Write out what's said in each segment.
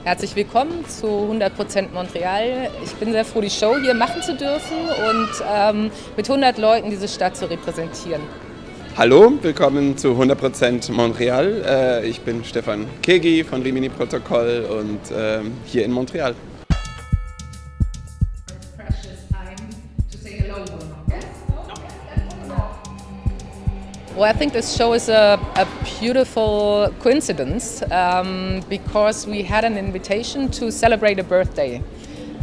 Herzlich willkommen zu 100% Montreal. Ich bin sehr froh, die Show hier machen zu dürfen und mit 100 Leuten diese Stadt zu repräsentieren. Hallo, willkommen zu 100% Montreal. Ich bin Stefan Kegi von Rimini Protokoll und hier in Montreal. Well, I think this show is a beautiful coincidence because we had an invitation to celebrate a birthday.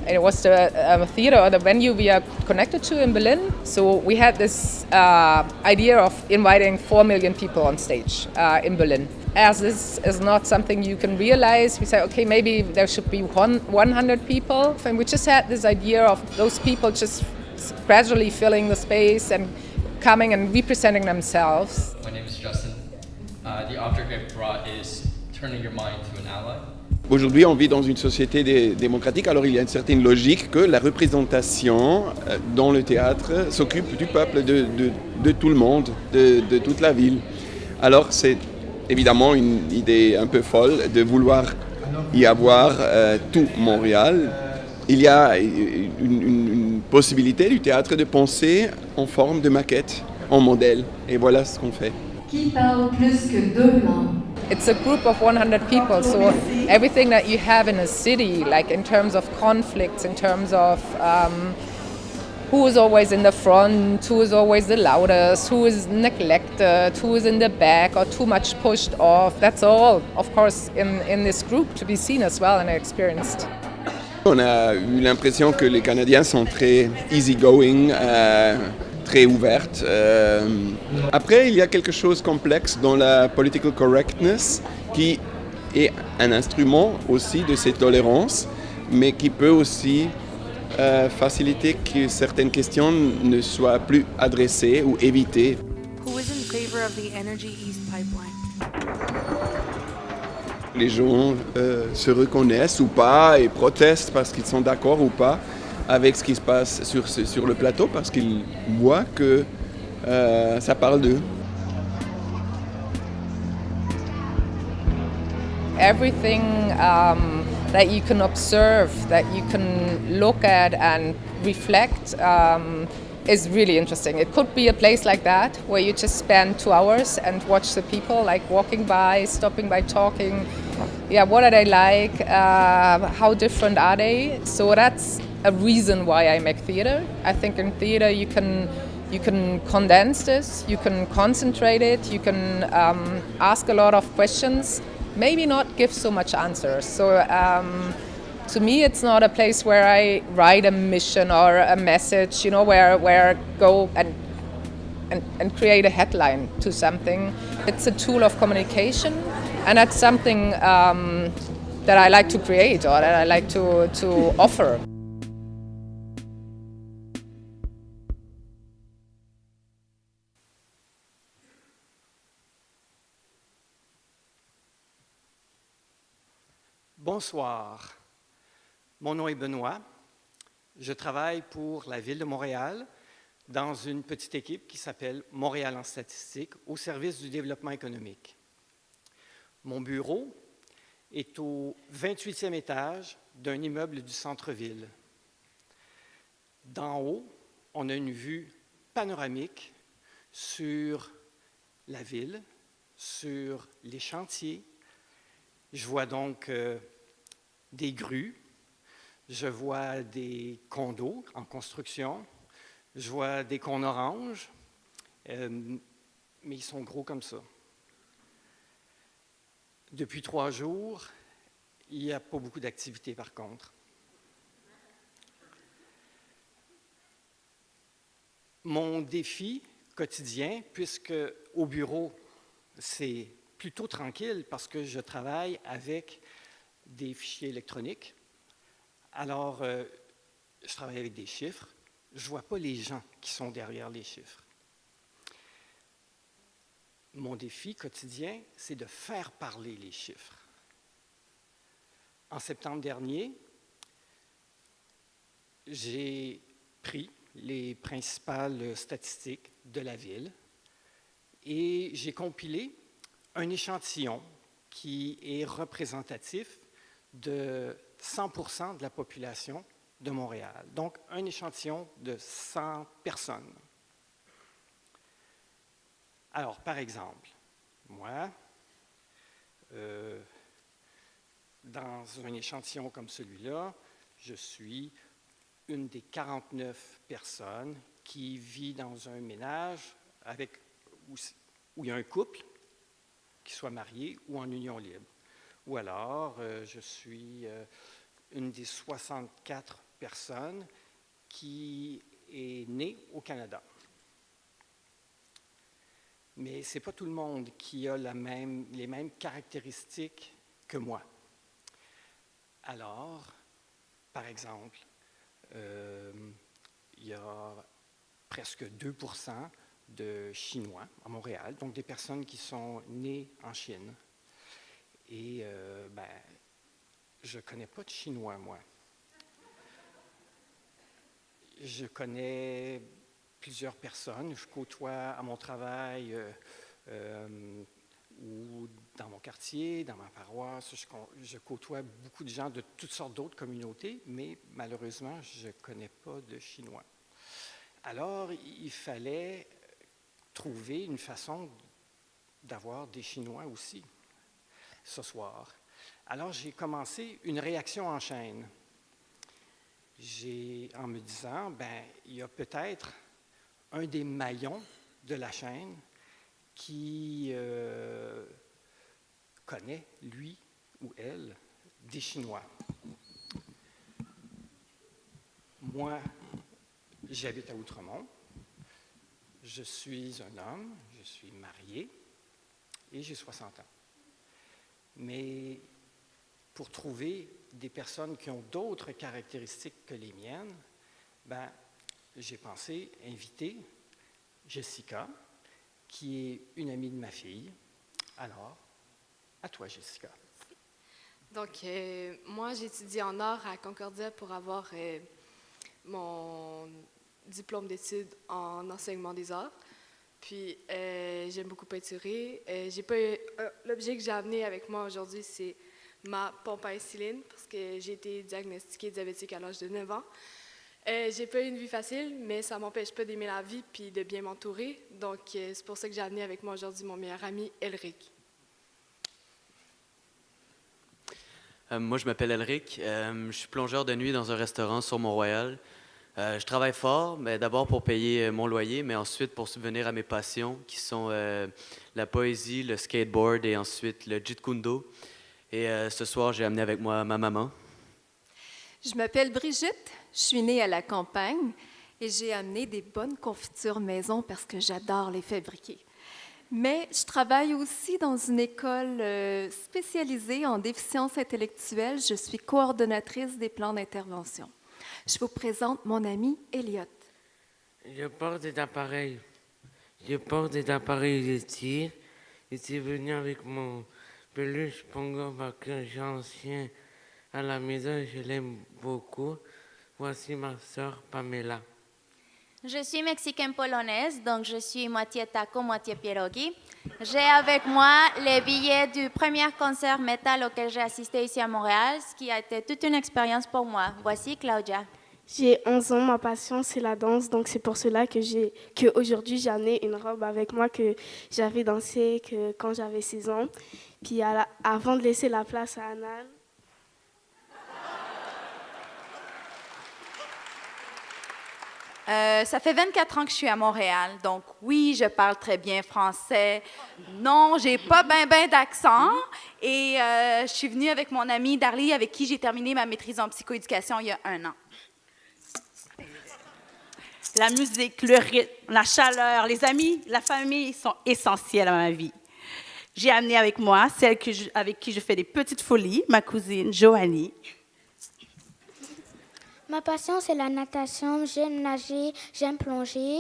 It was the theater or the venue we are connected to in Berlin. So we had this idea of inviting 4 million people on stage in Berlin. As this is not something you can realize, we said, okay, maybe there should be 100 people. And we just had this idea of those people just gradually filling the space and coming and representing themselves. My name is Justin. The object I brought is turning your mind to an ally. Aujourd'hui, on vit dans une société démocratique, alors il y a une certaine logique que la représentation dans le théâtre s'occupe du peuple, de tout le monde, de toute la ville. Alors c'est évidemment une idée un peu folle de vouloir y avoir tout Montréal. Il y a une possibilité du théâtre de penser en forme de maquette, en modèle, et voilà ce qu'on fait. Qui parle plus que 2 langues? It's a group of 100 people, so everything that you have in a city, like in terms of conflicts, in terms of who is always in the front, who is always the loudest, who is neglected, who is in the back or too much pushed off, that's all, of course, in this group to be seen as well and experienced. On a eu l'impression que les Canadiens sont très easygoing, très ouvertes. Après, il y a quelque chose de complexe dans la political correctness qui est un instrument aussi de cette tolérance, mais qui peut aussi faciliter que certaines questions ne soient plus adressées ou évitées. Who is in favor of the Energy East pipeline? Les gens se reconnaissent ou pas et protestent parce qu'ils sont d'accord ou pas avec ce qui se passe sur le plateau parce qu'ils voient que ça parle d'eux. Everything that you can observe, that you can look at and reflect is really interesting. It could be a place like that where you just spend 2 hours and watch the people like walking by, stopping by, talking. Yeah, what are they like? How different are they? So that's a reason why I make theater. I think in theater you can condense this, you can concentrate it, you can ask a lot of questions, maybe not give so much answers. So to me, it's not a place where I write a mission or a message, where I go and create a headline to something. It's a tool of communication, and that's something that I like to create or that I like to offer. Bonsoir, mon nom est Benoît. Je travaille pour la Ville de Montréal dans une petite équipe qui s'appelle Montréal en statistique au service du développement économique. Mon bureau est au 28e étage d'un immeuble du centre-ville. D'en haut, on a une vue panoramique sur la ville, sur les chantiers. Je vois donc des grues, je vois des condos en construction, je vois des cônes oranges, mais ils sont gros comme ça. Depuis 3 jours, il n'y a pas beaucoup d'activité par contre. Mon défi quotidien, puisque au bureau, c'est plutôt tranquille parce que je travaille avec des fichiers électroniques. Alors, je travaille avec des chiffres. Je ne vois pas les gens qui sont derrière les chiffres. Mon défi quotidien, c'est de faire parler les chiffres. En septembre dernier, j'ai pris les principales statistiques de la ville et j'ai compilé un échantillon qui est représentatif de 100% de la population de Montréal. Donc, un échantillon de 100 personnes. Alors, par exemple, moi, dans un échantillon comme celui-là, je suis une des 49 personnes qui vit dans un ménage où il y a un couple, qui soit marié ou en union libre. Ou alors, je suis une des 64 personnes qui est née au Canada. Mais ce n'est pas tout le monde qui a les mêmes caractéristiques que moi. Alors, par exemple, il y a presque 2% de Chinois à Montréal, donc des personnes qui sont nées en Chine. Et je ne connais pas de Chinois, moi. Je connais plusieurs personnes. Je côtoie à mon travail ou dans mon quartier, dans ma paroisse. Je côtoie beaucoup de gens de toutes sortes d'autres communautés, mais malheureusement, je ne connais pas de Chinois. Alors, il fallait trouver une façon d'avoir des Chinois aussi ce soir. Alors, j'ai commencé une réaction en chaîne. En me disant, il y a peut-être un des maillons de la chaîne qui connaît, lui ou elle, des Chinois. Moi, j'habite à Outremont. Je suis un homme, je suis marié et j'ai 60 ans. Mais pour trouver des personnes qui ont d'autres caractéristiques que les miennes, j'ai pensé inviter Jessica, qui est une amie de ma fille. Alors, à toi, Jessica. Donc, moi, j'étudie en art à Concordia pour avoir mon diplôme d'études en enseignement des arts. Puis, j'aime beaucoup peinturer. L'objet que j'ai amené avec moi aujourd'hui, c'est ma pompe à insuline, parce que j'ai été diagnostiquée diabétique à l'âge de 9 ans. J'ai pas eu une vie facile, mais ça m'empêche pas d'aimer la vie puis de bien m'entourer. Donc, c'est pour ça que j'ai amené avec moi aujourd'hui mon meilleur ami, Elric. Moi, je m'appelle Elric. Je suis plongeur de nuit dans un restaurant sur Mont-Royal. Je travaille fort, mais d'abord pour payer mon loyer, mais ensuite pour subvenir à mes passions, qui sont la poésie, le skateboard et ensuite le jeet kune-do. Et ce soir, j'ai amené avec moi ma maman. Je m'appelle Brigitte, je suis née à la campagne et j'ai amené des bonnes confitures maison parce que j'adore les fabriquer. Mais je travaille aussi dans une école spécialisée en déficience intellectuelle. Je suis coordonnatrice des plans d'intervention. Je vous présente mon ami Elliot. Je porte des appareils. Je tire. Je suis venu avec mon peluche Pongo parce que j'ai ancien à la maison. Je l'aime beaucoup. Voici ma sœur Pamela. Je suis mexicaine-polonaise, donc je suis moitié taco, moitié pierogi. J'ai avec moi les billets du premier concert métal auquel j'ai assisté ici à Montréal, ce qui a été toute une expérience pour moi. Voici Claudia. J'ai 11 ans, ma passion c'est la danse, donc c'est pour cela qu'aujourd'hui j'ai amené une robe avec moi que j'avais dansé quand j'avais 6 ans. Puis avant de laisser la place à Anan, ça fait 24 ans que je suis à Montréal, donc oui, je parle très bien français. Non, j'ai pas ben d'accent. Et je suis venue avec mon amie Darly, avec qui j'ai terminé ma maîtrise en psychoéducation il y a 1 an. La musique, le rythme, la chaleur, les amis, la famille sont essentiels à ma vie. J'ai amené avec moi celle avec qui je fais des petites folies, ma cousine Joanie. Ma passion, c'est la natation. J'aime nager, j'aime plonger,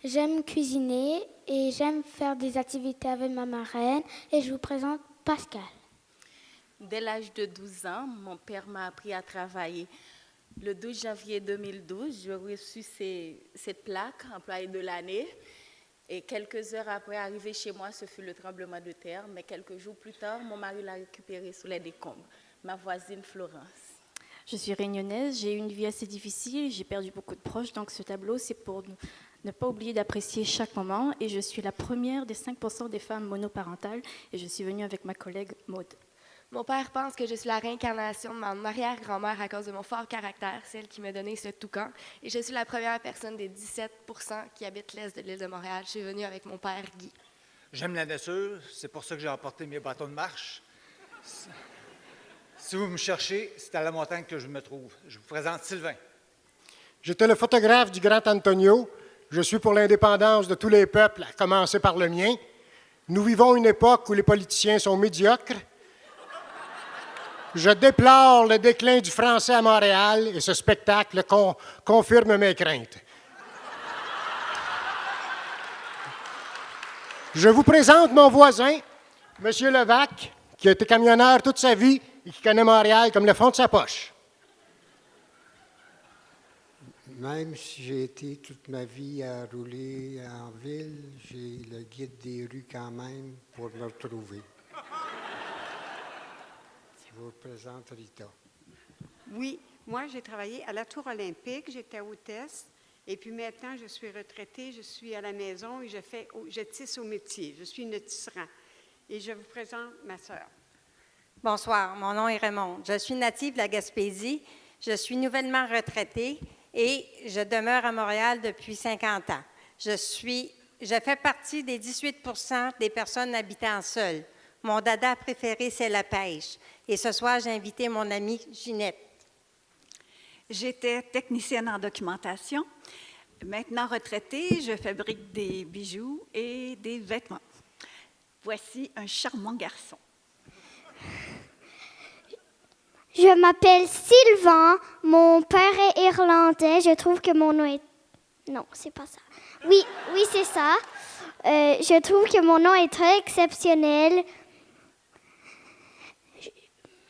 j'aime cuisiner et j'aime faire des activités avec ma marraine. Et je vous présente Pascal. Dès l'âge de 12 ans, mon père m'a appris à travailler. Le 12 janvier 2012, j'ai reçu cette plaque, employé de l'année. Et quelques heures après arriver chez moi, ce fut le tremblement de terre. Mais quelques jours plus tard, mon mari l'a récupéré sous les décombres. ma voisine Florence. Je suis réunionnaise, j'ai eu une vie assez difficile, j'ai perdu beaucoup de proches, donc ce tableau, c'est pour ne pas oublier d'apprécier chaque moment. Et je suis la première des 5% des femmes monoparentales et je suis venue avec ma collègue Maude. Mon père pense que je suis la réincarnation de mon arrière-grand-mère à cause de mon fort caractère, celle qui m'a donné ce toucan. Et je suis la première personne des 17% qui habite l'est de l'île de Montréal. Je suis venue avec mon père Guy. J'aime la nature, c'est pour ça que j'ai apporté mes bâtons de marche. Si vous me cherchez, c'est à la montagne que je me trouve. Je vous présente Sylvain. J'étais le photographe du grand Antonio. Je suis pour l'indépendance de tous les peuples, à commencer par le mien. Nous vivons une époque où les politiciens sont médiocres. Je déplore le déclin du français à Montréal et ce spectacle confirme mes craintes. Je vous présente mon voisin, M. Levac, qui a été camionneur toute sa vie et qui connaît Montréal comme le fond de sa poche. Même si j'ai été toute ma vie à rouler en ville, j'ai le guide des rues quand même pour me retrouver. Je vous présente Rita. Oui, moi j'ai travaillé à la Tour olympique, j'étais hôtesse, et puis maintenant je suis retraitée, je suis à la maison et je tisse au métier, je suis une tisserand. Et je vous présente ma sœur. Bonsoir, mon nom est Raymond. Je suis native de la Gaspésie, je suis nouvellement retraitée et je demeure à Montréal depuis 50 ans. Je fais partie des 18% des personnes habitant seules. Mon dada préféré, c'est la pêche. Et ce soir, j'ai invité mon amie Ginette. J'étais technicienne en documentation. Maintenant retraitée, je fabrique des bijoux et des vêtements. Voici un charmant garçon. Je m'appelle Sylvain. Mon père est irlandais. Je trouve que mon nom est... Non, c'est pas ça. Oui, c'est ça. Je trouve que mon nom est très exceptionnel.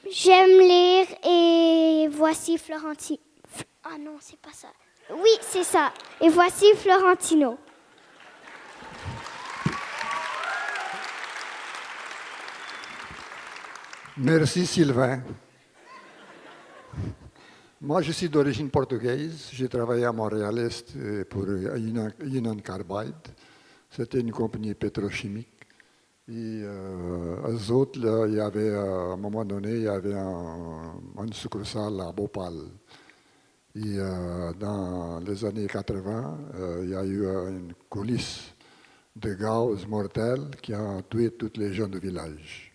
J'aime lire et voici Florentino. Ah non, c'est pas ça. Oui, c'est ça. Et voici Florentino. Merci Sylvain. Moi, je suis d'origine portugaise. J'ai travaillé à Montréal-Est pour Union Carbide. C'était une compagnie pétrochimique. Et eux autres, là, il y avait, à un moment donné, il y avait une succursale à Bhopal. Et dans les années 80, il y a eu une coulisse de gaz mortel qui a tué tous les gens du village.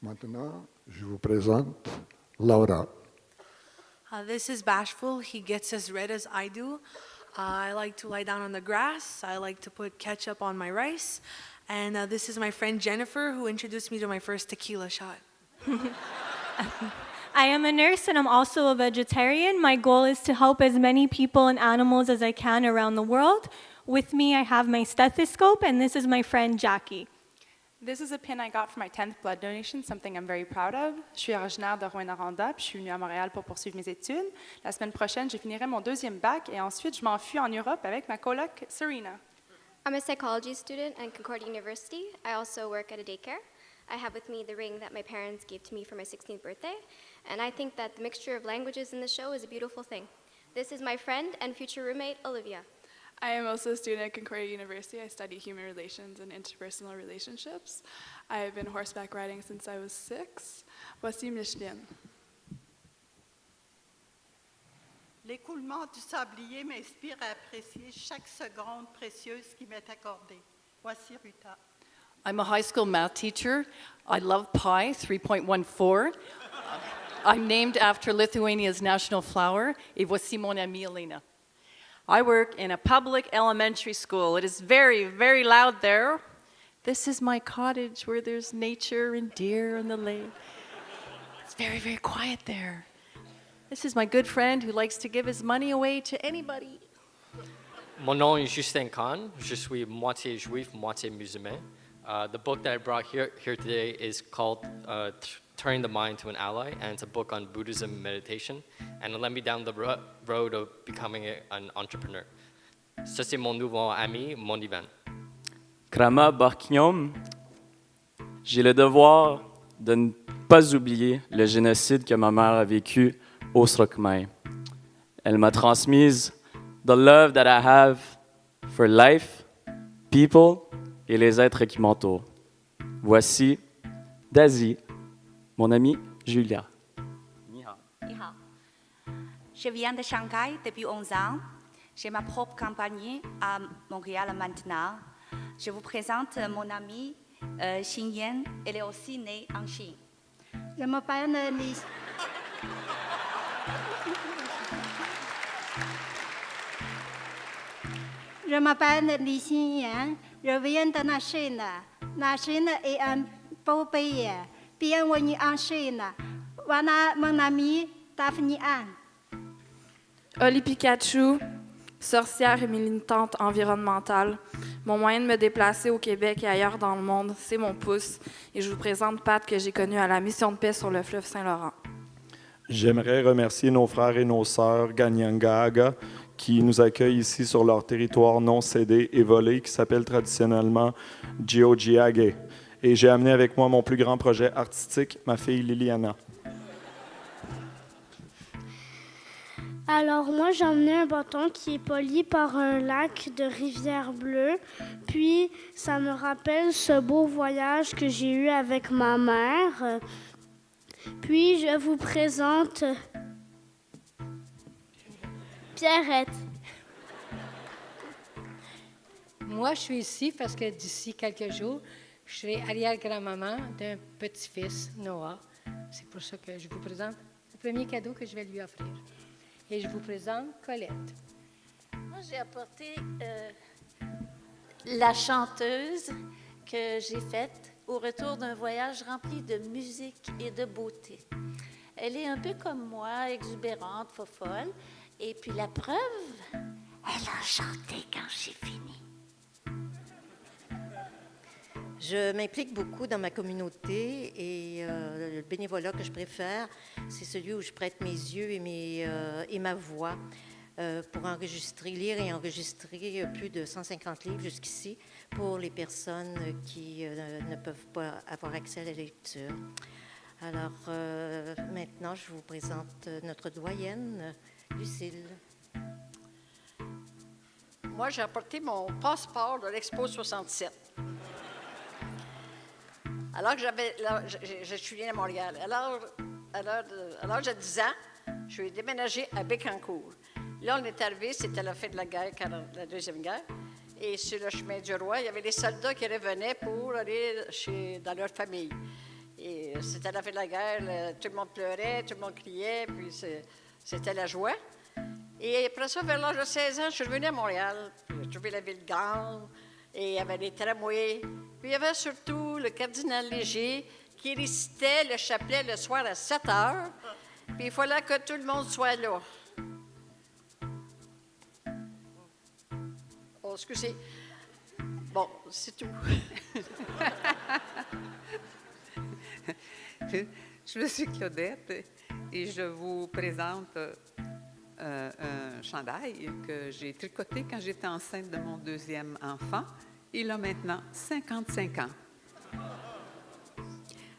Maintenant, je vous présente Laura. This is Bashful. He gets as red as I do. I like to lie down on the grass. I like to put ketchup on my rice. And this is my friend Jennifer, who introduced me to my first tequila shot. I am a nurse and I'm also a vegetarian. My goal is to help as many people and animals as I can around the world. With me, I have my stethoscope, and this is my friend Jackie. This is a pin I got for my 10th blood donation, something I'm very proud of. Je suis originaire de Rouyn-Noranda, puis je suis venue à Montréal pour poursuivre mes études. La semaine prochaine, je finirai mon deuxième bac et ensuite, je m'enfuis en Europe avec ma coloc Serena. I'm a psychology student at Concordia University. I also work at a daycare. I have with me the ring that my parents gave to me for my 16th birthday, and I think that the mixture of languages in the show is a beautiful thing. This is my friend and future roommate, Olivia. I am also a student at Concordia University. I study human relations and interpersonal relationships. I have been horseback riding since I was 6. Voici Micheline. L'écoulement du sablier m'inspire à apprécier chaque seconde précieuse qui m'est accordée. Voici Rita. I'm a high school math teacher. I love pi, 3.14. I'm named after Lithuania's national flower. Et voici mon amie Elena. I work in a public elementary school. It is very, very loud there. This is my cottage where there's nature and deer and the lake. It's very, very quiet there. This is my good friend who likes to give his money away to anybody. Mon nom est Justin Kahn. Je suis moitié juif, moitié musulman. The book that I brought here today is called Turning the Mind to an Ally, and it's a book on Buddhism and meditation, and it led me down the road of becoming an entrepreneur. Ça, c'est mon nouveau ami, mon divin. Krama Barkinyom, j'ai le devoir de ne pas oublier le génocide que ma mère a vécu au Srokmai. Elle m'a transmise the love that I have for life, people et les êtres qui m'entourent. Voici Daisy, mon amie Julia. Ni hao. Je viens de Shanghai depuis 11 ans. J'ai ma propre compagnie à Montréal maintenant. Je vous présente mon amie Xin Yan. Elle est aussi née en Chine. Je m'appelle Li. Je m'appelle Li Xinyan. Je viens de la Chine. La Chine est un beau pays. Bienvenue en Chine. Voilà mon amie Daphne Anne. Oli Pikachu, sorcière et militante environnementale. Mon moyen de me déplacer au Québec et ailleurs dans le monde, c'est mon pouce. Et je vous présente Pat, que j'ai connu à la mission de paix sur le fleuve Saint-Laurent. J'aimerais remercier nos frères et nos sœurs Ganyangaga qui nous accueillent ici sur leur territoire non cédé et volé qui s'appelle traditionnellement Geogiage. Et j'ai amené avec moi mon plus grand projet artistique, ma fille Liliana. Alors moi j'ai emmené un bâton qui est poli par un lac de rivière bleue. Puis ça me rappelle ce beau voyage que j'ai eu avec ma mère. Puis je vous présente Pierrette. Moi je suis ici parce que d'ici quelques jours, je serai arrière-grand-maman d'un petit-fils, Noah. C'est pour ça que je vous présente le premier cadeau que je vais lui offrir. Et je vous présente Colette. Moi, j'ai apporté la chanteuse que j'ai faite au retour d'un voyage rempli de musique et de beauté. Elle est un peu comme moi, exubérante, fofolle. Et puis la preuve, elle a chanté quand j'ai fini. Je m'implique beaucoup dans ma communauté et le bénévolat que je préfère, c'est celui où je prête mes yeux et ma voix pour lire et enregistrer plus de 150 livres jusqu'ici pour les personnes qui ne peuvent pas avoir accès à la lecture. Alors maintenant, je vous présente notre doyenne, Lucille. Moi, j'ai apporté mon passeport de l'Expo 67. Alors que je suis née à Montréal. À l'âge de 10 ans, je suis déménagée à Bécancour. Là, on est arrivé, c'était la fin de la guerre, la Deuxième Guerre. Et sur le chemin du roi, il y avait des soldats qui revenaient pour aller dans leur famille. Et c'était la fin de la guerre, tout le monde pleurait, tout le monde criait, puis c'était la joie. Et après ça, vers l'âge de 16 ans, je suis revenue à Montréal. J'ai trouvé la ville grande. Et il y avait des tramways. Puis il y avait surtout le cardinal Léger qui récitait le chapelet le soir à 7 heures. Puis il fallait que tout le monde soit là. Oh, excusez. Bon, c'est tout. Je suis Claudette et je vous présente un chandail que j'ai tricoté quand j'étais enceinte de mon deuxième enfant. Il a maintenant 55 ans.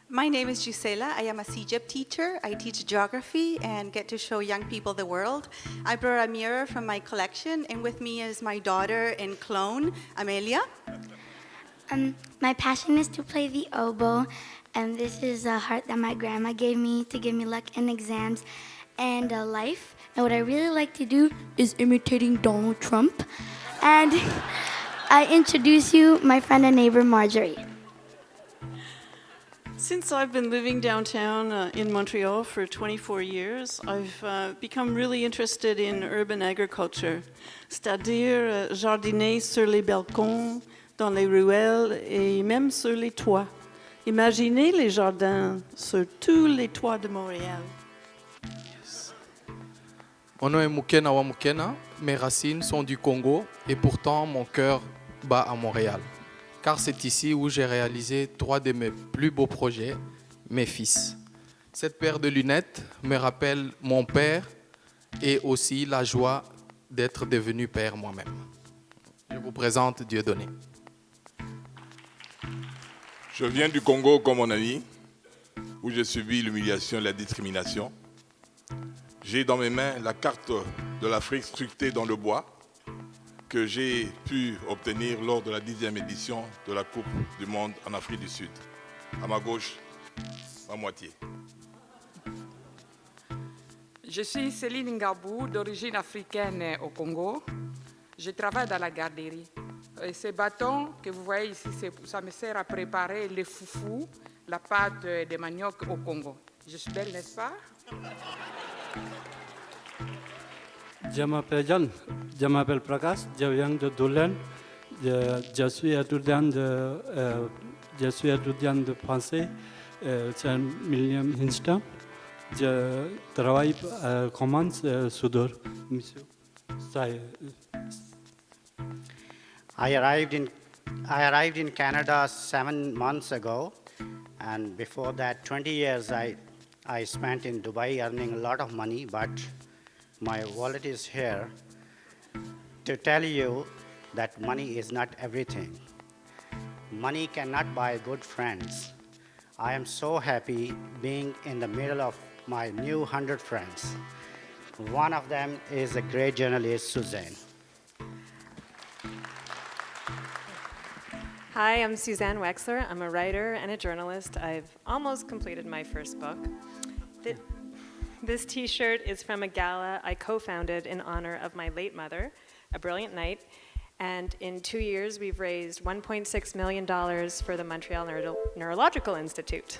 My name is Gisela. I am a CEGEP teacher. I teach geography and get to show young people the world. I brought a mirror from my collection, and with me is my daughter in Clone, Amelia. My passion is to play the oboe, and this is a heart that my grandma gave me to give me luck in exams and life. And what I really like to do is imitating Donald Trump. And I introduce you my friend and neighbor, Marjorie. Since I've been living downtown in Montreal for 24 years, I've become really interested in urban agriculture, c'est-à-dire jardiner sur les balcons, dans les ruelles et même sur les toits. Imaginez les jardins sur tous les toits de Montréal. Mon nom est Mukena Wamukena, mes racines sont du Congo et pourtant mon cœur bat à Montréal. Car c'est ici où j'ai réalisé 3 de mes plus beaux projets, mes fils. Cette paire de lunettes me rappelle mon père et aussi la joie d'être devenu père moi-même. Je vous présente Dieudonné. Je viens du Congo comme mon ami. où j'ai subi l'humiliation et la discrimination. J'ai dans mes mains la carte de l'Afrique sculptée dans le bois que j'ai pu obtenir lors de la 10e édition de la Coupe du Monde en Afrique du Sud. À ma gauche, ma moitié. Je suis Céline Ngabou, d'origine africaine au Congo. Je travaille dans la garderie. Et ces bâtons que vous voyez ici, ça me sert à préparer les foufous, la pâte de manioc au Congo. Je suis belle, n'est-ce pas? Je m'appelle John, je m'appelle Prakash, je viens de Doulan. Je suis étudiant de français, c'est un millième instant. Je travaille comme soudeur, monsieur. I arrived in Canada 7 months ago, and before that 20 years I spent in Dubai earning a lot of money, but my wallet is here to tell you that money is not everything. Money cannot buy good friends. I am so happy being in the middle of my new 100 friends. One of them is a great journalist, Suzanne. Hi, I'm Suzanne Wexler. I'm a writer and a journalist. I've almost completed my first book. This t-shirt is from a gala I co-founded in honor of my late mother, A Brilliant Night. And in 2 years, we've raised $1.6 million for the Montreal Neurological Institute.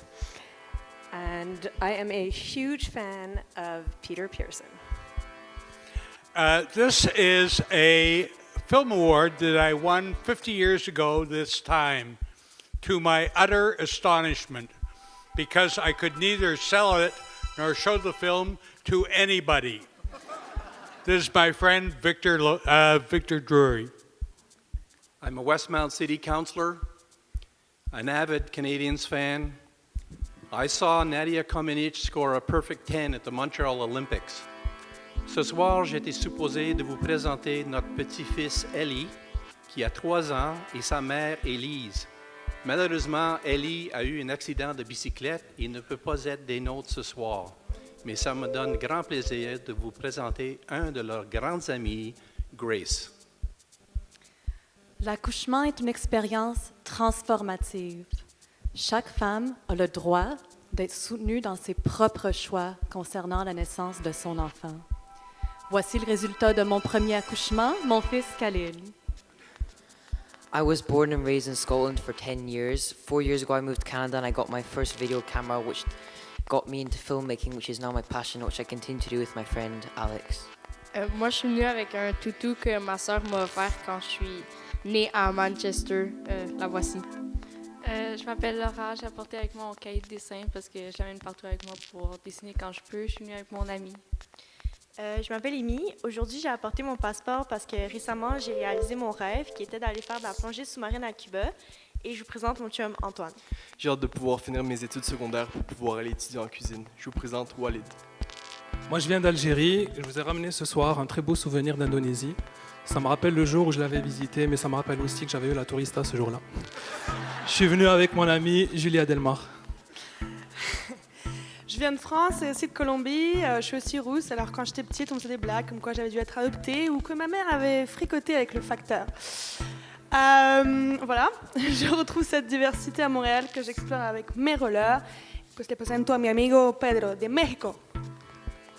And I am a huge fan of Peter Pearson. This is a film award that I won 50 years ago this time, to my utter astonishment, because I could neither sell it nor show the film to anybody. This is my friend Victor Drury. I'm a Westmount City Councillor, an avid Canadiens fan. I saw Nadia Comaneci score a perfect 10 at the Montreal Olympics. Ce soir, j'étais supposé de vous présenter notre petit-fils Ellie, qui a 3 ans, et sa mère Élise. Malheureusement, Ellie a eu un accident de bicyclette et ne peut pas être des nôtres ce soir. Mais ça me donne grand plaisir de vous présenter un de leurs grandes amies, Grace. L'accouchement est une expérience transformative. Chaque femme a le droit d'être soutenue dans ses propres choix concernant la naissance de son enfant. Voici le résultat de mon premier accouchement, mon fils Khalil. I was born and raised in Scotland for 10 years. 4 years ago I moved to Canada and I got my first video camera, which got me into filmmaking, which is now my passion, which I continue to do with my friend Alex. Moi, je suis venue avec un toutou que ma sœur m'a offert quand je suis née à Manchester. La voici. Je m'appelle Laura, j'ai apporté avec moi mon cahier de dessin parce que j'amène partout avec moi pour dessiner quand je peux. Je suis venue avec mon ami. Je m'appelle Amy. Aujourd'hui, j'ai apporté mon passeport parce que récemment, j'ai réalisé mon rêve qui était d'aller faire de la plongée sous-marine à Cuba. Et je vous présente mon chum Antoine. J'ai hâte de pouvoir finir mes études secondaires pour pouvoir aller étudier en cuisine. Je vous présente Walid. Moi, je viens d'Algérie. Je vous ai ramené ce soir un très beau souvenir d'Indonésie. Ça me rappelle le jour où je l'avais visité, mais ça me rappelle aussi que j'avais eu la tourista ce jour-là. Je suis venu avec mon amie Julia Delmar. Je viens de France et aussi de Colombie. Je suis aussi rousse. Alors, quand j'étais petite, on me faisait des blagues comme quoi j'avais dû être adoptée ou que ma mère avait fricoté avec le facteur. Voilà, je retrouve cette diversité à Montréal que j'explore avec mes rollers. Pues le presento a mi amigo Pedro de México.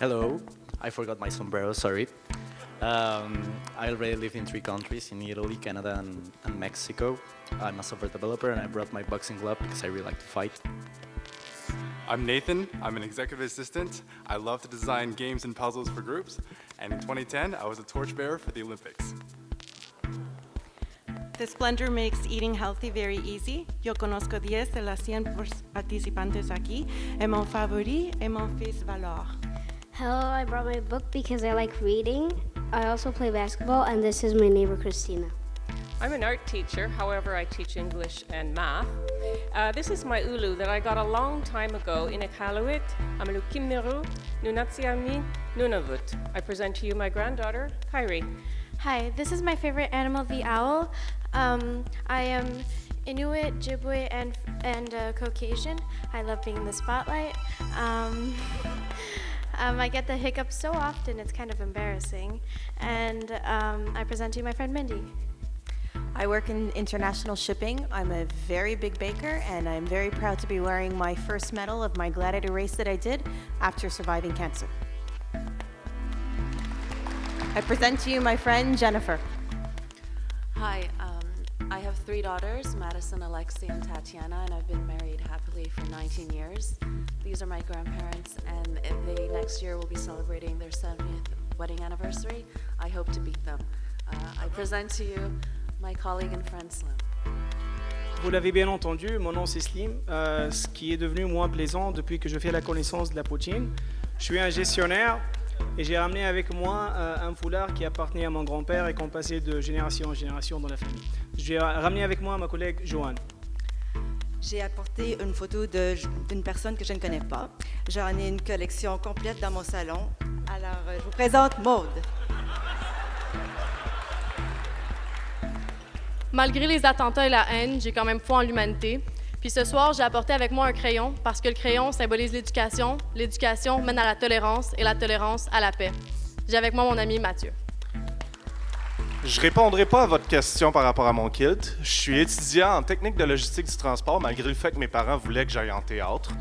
Hello, I forgot my sombrero, sorry. I already live in 3 countries, in Italy, Canada, and Mexico. I'm a software developer and I brought my boxing glove because I really like to fight. I'm Nathan, I'm an executive assistant. I love to design games and puzzles for groups. And in 2010, I was a torchbearer for the Olympics. The Splendor makes eating healthy very easy. Yo conozco 10 de las 100 participantes aquí. Et mon favori est mon fils Valor. Hello, I brought my book because I like reading. I also play basketball, and this is my neighbor, Christina. I'm an art teacher, however, I teach English and math. This is my ulu that I got a long time ago in Iqaluit, Amalukimiru, Nunatsiami, Nunavut. I present to you my granddaughter, Kyrie. Hi, this is my favorite animal, the owl. I am Inuit, Ojibwe, and Caucasian. I love being in the spotlight. I get the hiccups so often, it's kind of embarrassing. And I present to you my friend Mindy. I work in international shipping. I'm a very big baker, and I'm very proud to be wearing my first medal of my gladiator race that I did after surviving cancer. I present to you my friend Jennifer. Hi, I have 3 daughters, Madison, Alexi, and Tatiana, and I've been married happily for 19 years. These are my grandparents, and they next year will be celebrating their 70th wedding anniversary. I hope to beat them. I present to you my colleague and friend Slim. Vous l'avez bien entendu, mon nom c'est Slim, ce qui est devenu moins plaisant depuis que je fais la connaissance de la poutine. Je suis un gestionnaire et j'ai ramené avec moi un foulard qui appartenait à mon grand-père et qu'on passait de génération en génération dans la famille. J'ai ramené avec moi ma collègue Joanne. J'ai apporté une photo d'une personne que je ne connais pas. J'en ai une collection complète dans mon salon. Alors, je vous présente Maude. Malgré les attentats et la haine, j'ai quand même foi en l'humanité. Puis ce soir, j'ai apporté avec moi un crayon parce que le crayon symbolise l'éducation. L'éducation mène à la tolérance et la tolérance à la paix. J'ai avec moi mon ami Mathieu. Je répondrai pas à votre question par rapport à mon kilt. Je suis étudiant en technique de logistique du transport, malgré le fait que mes parents voulaient que j'aille en théâtre.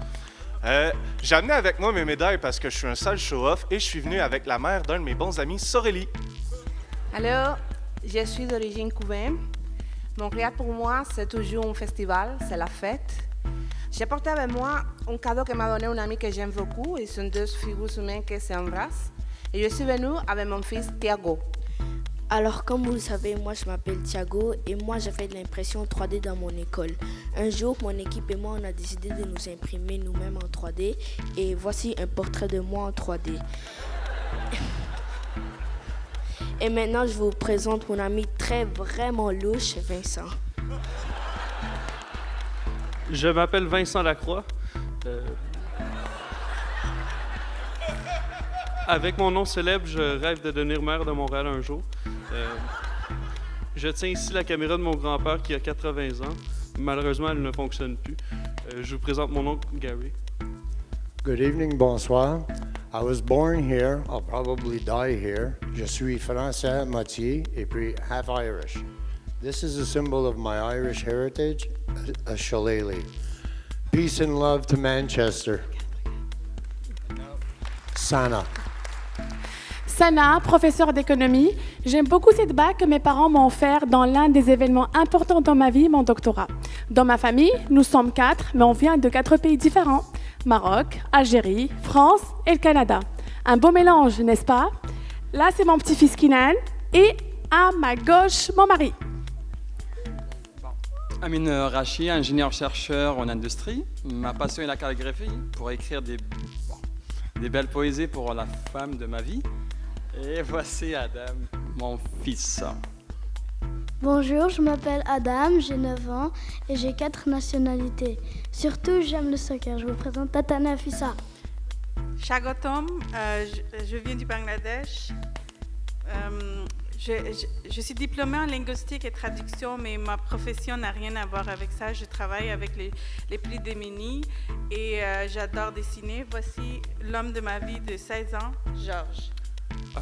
J'ai amené avec moi mes médailles parce que je suis un sale show-off et je suis venu avec la mère d'un de mes bons amis, Sorelli. Alors, je suis d'origine cubaine. Montréal, pour moi, c'est toujours un festival, c'est la fête. J'ai porté avec moi un cadeau que m'a donné un ami que j'aime beaucoup. Ils sont 2 figures humaines qui s'embrassent. Et je suis venue avec mon fils Thiago. Alors, comme vous le savez, moi je m'appelle Thiago et moi j'ai fait de l'impression 3D dans mon école. Un jour, mon équipe et moi on a décidé de nous imprimer nous-mêmes en 3D et voici un portrait de moi en 3D. Et maintenant, je vous présente mon ami vraiment louche, Vincent. Je m'appelle Vincent Lacroix. Avec mon nom célèbre, je rêve de devenir maire de Montréal un jour. Je tiens ici la caméra de mon grand-père qui a 80 ans. Malheureusement, elle ne fonctionne plus. Je vous présente mon oncle Gary. Good evening, bonsoir. I was born here, I'll probably die here. Je suis français à moitié et puis half Irish. This is a symbol of my Irish heritage, a shillelagh. Peace and love to Manchester. Sana. Sana, professeure d'économie. J'aime beaucoup cette bague que mes parents m'ont offerte dans l'un des événements importants dans ma vie, mon doctorat. Dans ma famille, nous sommes 4, mais on vient de 4 pays différents. Maroc, Algérie, France et le Canada. Un beau mélange, n'est-ce pas? Là, c'est mon petit-fils Kinan et à ma gauche, mon mari. Amin Rachi, ingénieur-chercheur en industrie. Ma passion est la calligraphie pour écrire des belles poésies pour la femme de ma vie. Et voici Adam, mon fils. Bonjour, je m'appelle Adam, j'ai 9 ans et j'ai 4 nationalités. Surtout, j'aime le soccer. Je vous présente Tatana Fissa. Shagotom, je viens du Bangladesh. Je suis diplômée en linguistique et traduction, mais ma profession n'a rien à voir avec ça. Je travaille avec les plus démunis et j'adore dessiner. Voici l'homme de ma vie de 16 ans, Georges.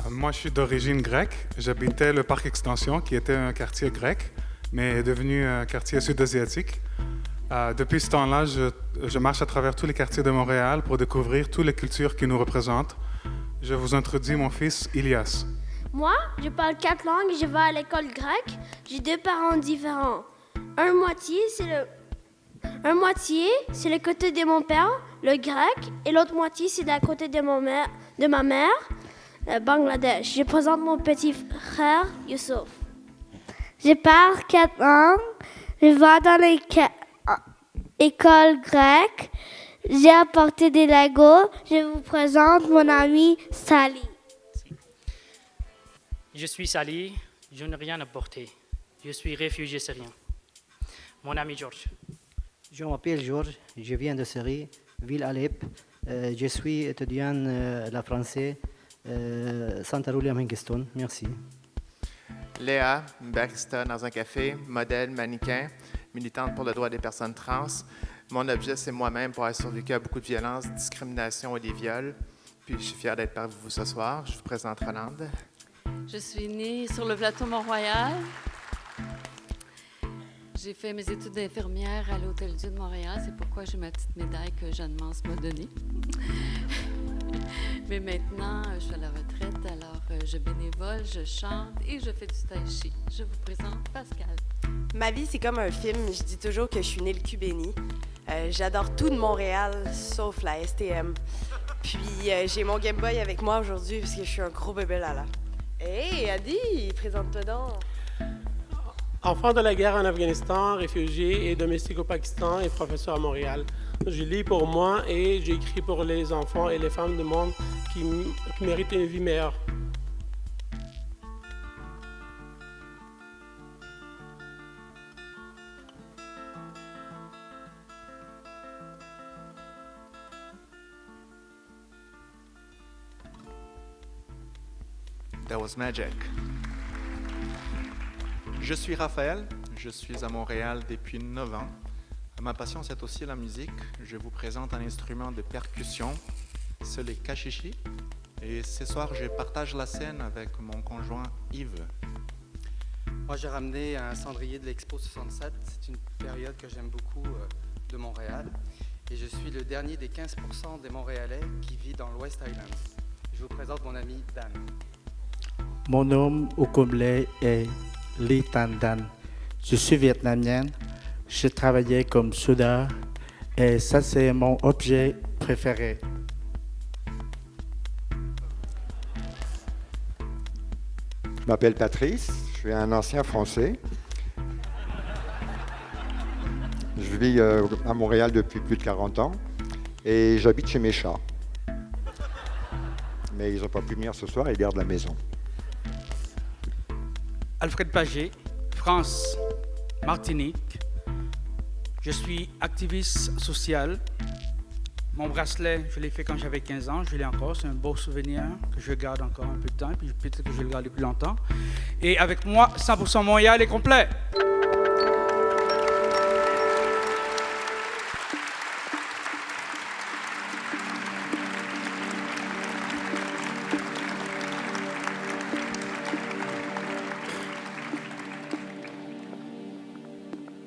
Moi, je suis d'origine grecque. J'habitais le parc Extension, qui était un quartier grec, mais est devenu un quartier sud-asiatique. Depuis ce temps-là, je marche à travers tous les quartiers de Montréal pour découvrir toutes les cultures qui nous représentent. Je vous introduis mon fils, Ilias. Moi, je parle 4 langues, je vais à l'école grecque. J'ai 2 parents différents. Un moitié, c'est le côté de mon père, le grec, et l'autre moitié, c'est de côté de ma mère, Bangladesh. Je présente mon petit frère, Youssouf. Je parle 4 langues, je vais dans l'école grecque. J'ai apporté des Legos. Je vous présente mon ami Sally. Je suis Sally, je n'ai rien apporté. Je suis réfugié syrien. Mon ami Georges. Je m'appelle Georges, je viens de Syrie, ville Alep. Je suis étudiant de français, Santa Julia Mengeston. Merci. Léa, barista dans un café, modèle, mannequin. militante pour le droit des personnes trans. Mon objet, c'est moi-même pour avoir survécu à beaucoup de violences, discrimination et des viols. Puis je suis fière d'être parmi vous ce soir. Je vous présente Rolande. Je suis née sur le plateau Mont-Royal. J'ai fait mes études d'infirmière à l'Hôtel-Dieu de Montréal. C'est pourquoi j'ai ma petite médaille que Jeanne Mance m'a donnée. Mais maintenant, je suis à la retraite, alors je bénévole, je chante et je fais du tai chi. Je vous présente Pascal. Ma vie, c'est comme un film. Je dis toujours que je suis née le cul béni. J'adore tout de Montréal, sauf la STM. Puis j'ai mon Game Boy avec moi aujourd'hui parce que je suis un gros bébé lala. Hey, Adi, présente-toi donc. Enfant de la guerre en Afghanistan, réfugié et domestique au Pakistan et professeur à Montréal. Je lis pour moi et j'écris pour les enfants et les femmes du monde qui méritent une vie meilleure. That was magic. Je suis Raphaël, je suis à Montréal depuis 9 ans. Ma passion, c'est aussi la musique. Je vous présente un instrument de percussion, c'est le cachichi. Et ce soir, je partage la scène avec mon conjoint Yves. Moi, j'ai ramené un cendrier de l'Expo 67. C'est une période que j'aime beaucoup de Montréal. Et je suis le dernier des 15% des Montréalais qui vit dans l'West Island. Je vous présente mon ami Dan. Mon nom au complet est Lee Tan Dan. Je suis vietnamienne. Je travaillais comme soudeur et ça, c'est mon objet préféré. Je m'appelle Patrice, je suis un ancien Français. Je vis à Montréal depuis plus de 40 ans et j'habite chez mes chats. Mais ils n'ont pas pu venir ce soir, ils gardent la maison. Alfred Paget, France, Martinique. Je suis activiste social. Mon bracelet, je l'ai fait quand j'avais 15 ans. Je l'ai encore. C'est un beau souvenir que je garde encore un peu de temps. Et puis peut-être que je vais le garder plus longtemps. Et avec moi, 100% Montréal est complet.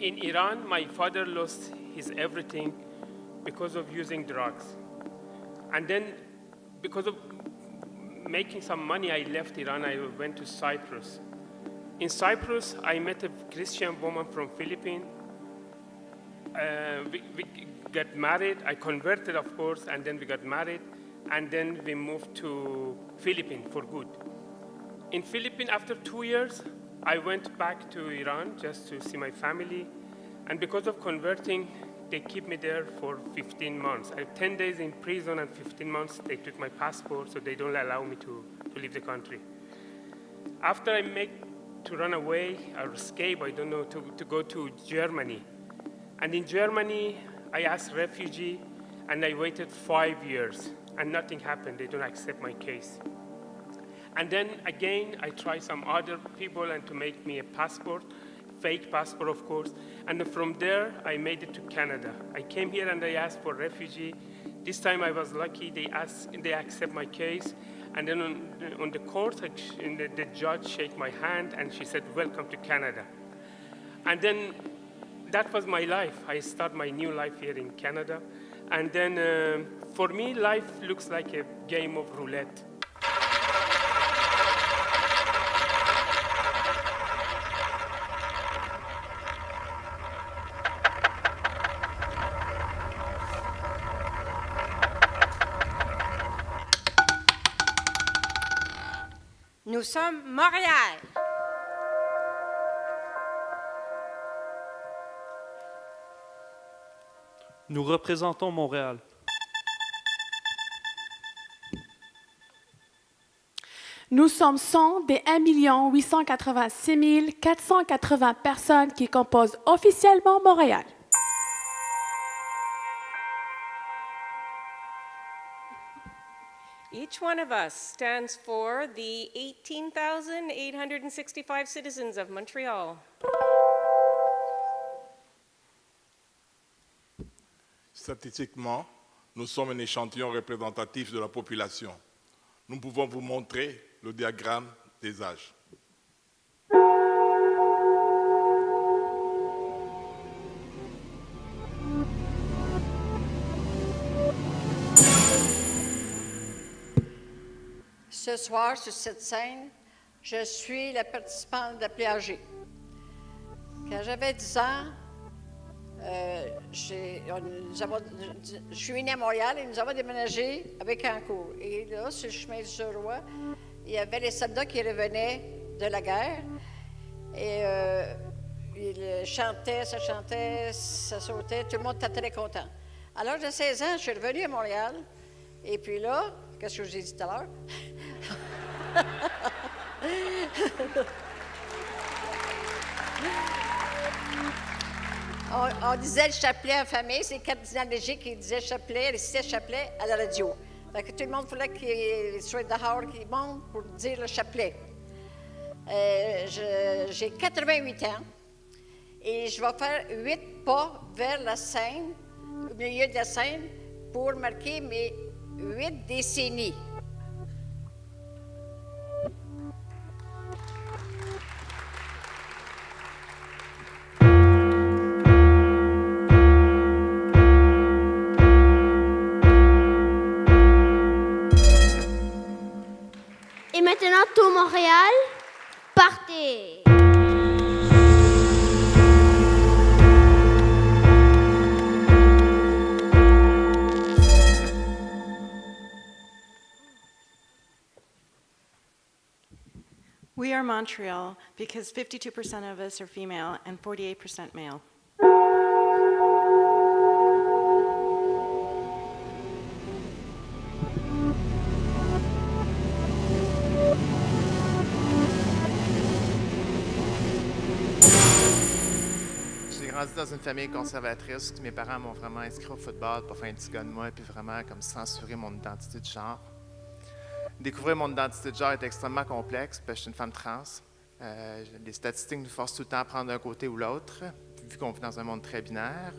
In Iran, my father lost his everything because of using drugs. And then, because of making some money, I left Iran. I went to Cyprus. In Cyprus, I met a Christian woman from Philippines. We got married. I converted, of course, and then we got married. And then we moved to Philippines for good. In Philippines, after 2 years, I went back to Iran just to see my family, and because of converting, they keep me there for 15 months. I have 10 days in prison and 15 months they took my passport, so they don't allow me to leave the country. After I make to run away or escape, I don't know, to go to Germany. And in Germany, I asked refugee, and I waited 5 years, and nothing happened. They don't accept my case. And then again, I tried some other people and to make me a passport, fake passport, of course. And from there, I made it to Canada. I came here and I asked for refugee. This time I was lucky. They accept my case. And then on the court, the judge shake my hand and she said, "Welcome to Canada." And then that was my life. I start my new life here in Canada. And then for me, life looks like a game of roulette. Nous sommes Montréal. Nous représentons Montréal. Nous sommes 100 des 1 886 480 personnes qui composent officiellement Montréal. Each one of us stands for the 18,865 citizens of Montreal. Statistiquement, nous sommes un échantillon représentatif de la population. Nous pouvons vous montrer le diagramme des âges. Ce soir, sur cette scène, je suis la participante appelée âgée. Quand j'avais 10 ans, je suis née à Montréal et nous avons déménagé avec Cancourt. Et là, sur le chemin du Roi, il y avait les soldats qui revenaient de la guerre. Et ils chantaient, ça sautait, tout le monde était très content. Alors, j'ai 16 ans, je suis revenue à Montréal. Et puis là, qu'est-ce que je vous ai dit tout à l'heure? On disait le chapelet en famille, c'est cardinal Léger qui disait chapelet, récitait chapelet à la radio. Fait que tout le monde voulait qu'il soit dehors, qu'il monte pour dire le chapelet. J'ai 88 ans et je vais faire 8 pas vers la scène, au milieu de la scène, pour marquer mes 8 décennies. Et maintenant, tout Montréal, partez! We are Montreal because 52% of us are female and 48% male. J'ai grandi dans une famille conservatrice. Mes parents m'ont vraiment inscrit au football pour faire un petit gars de moi et puis vraiment comme censurer mon identité de genre. Découvrir mon identité de genre est extrêmement complexe, parce que je suis une femme trans. Les statistiques nous forcent tout le temps à prendre un côté ou l'autre, vu qu'on vit dans un monde très binaire.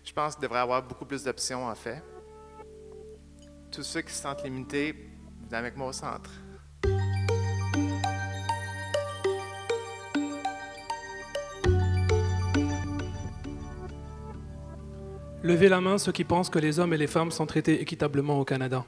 Je pense qu'il devrait y avoir beaucoup plus d'options, en fait. Tous ceux qui se sentent limités, venez avec moi au centre. Levez la main ceux qui pensent que les hommes et les femmes sont traités équitablement au Canada.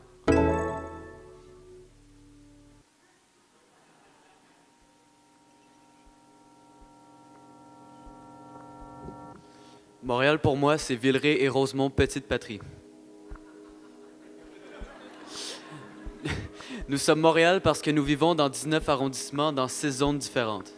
Montréal, pour moi, c'est Villeray et Rosemont, petite patrie. Nous sommes Montréal parce que nous vivons dans 19 arrondissements dans 6 zones différentes.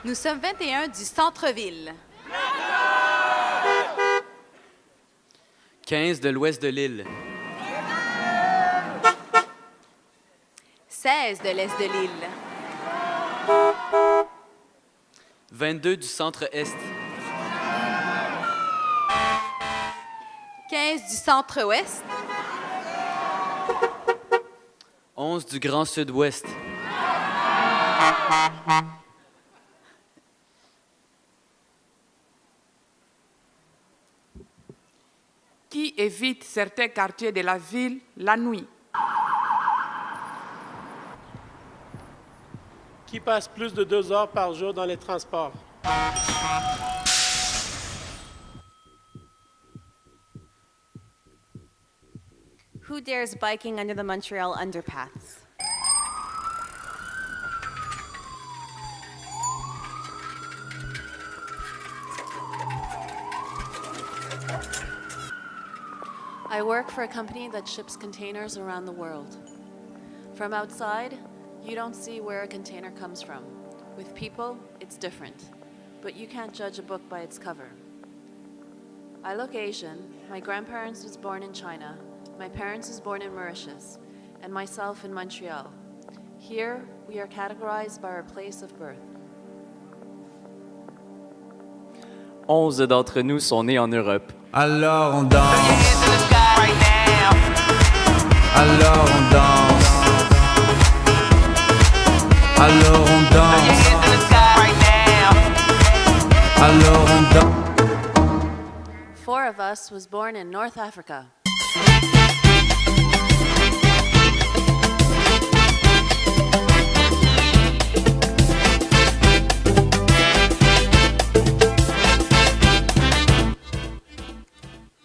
Nous sommes 21 du centre-ville. 15 de l'ouest de l'île. 16 de l'est de l'île. 22 du centre-est. 15 du centre-ouest. 11 du grand sud-ouest. Qui évite certains quartiers de la ville la nuit? Qui passe plus de 2 heures par jour dans les transports? Who dares biking under the Montreal underpass? I work for a company that ships containers around the world. From outside, you don't see where a container comes from. With people, it's different, but you can't judge a book by its cover. I look Asian. My grandparents was born in China. My parents was born in Mauritius, and myself in Montreal. Here, we are categorized by our place of birth. 11 d'entre nous sont nés en Europe. Alors on danse. Alors on danse. Alors on danse. Alors on danse. 4 of us was born in North Africa.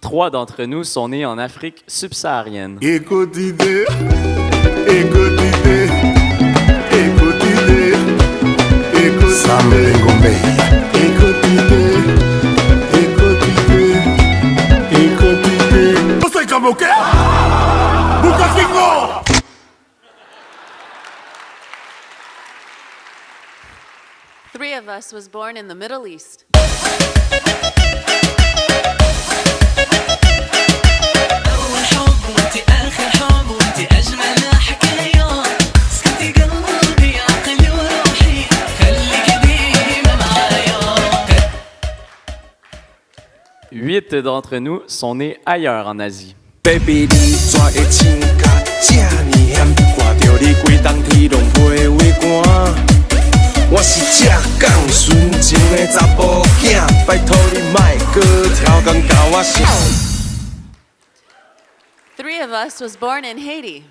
Trois d'entre nous sont nés en Afrique subsaharienne. Écoute idée, écoute idée, écoute idée, écoute idée, écoute idée, écoute idée, écoute idée. Você acabou o quê? Nunca ficou! 3 of us was born in the Middle East. Huit d'entre nous sont nés ailleurs en Asie. Baby， 你怎会穿甲这呢险？看着你规冬天拢袂畏寒。我是正港纯情的查甫囝，拜托你莫搁挑工甲我想。 3 of us was born in Haiti.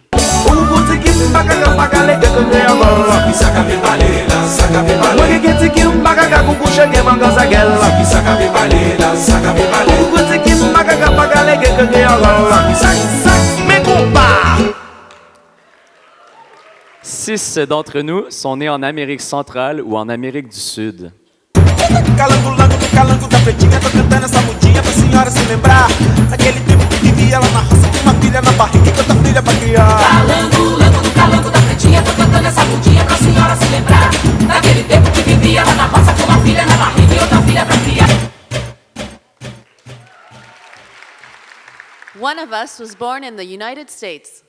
Six d'entre nous sont nés en Amérique centrale ou en Amérique du Sud. Calango da pretinha, tô cantando essa mudinha pra senhora se lembrar. Naquele tempo que vivia lá na roça, com uma filha na barriga e outra filha pra criar. Calango da pretinha, tô cantando essa mudinha pra senhora se lembrar. Naquele tempo que vivia lá na roça, com uma filha na barriga e outra filha pra criar. 1 of us was born in the United States.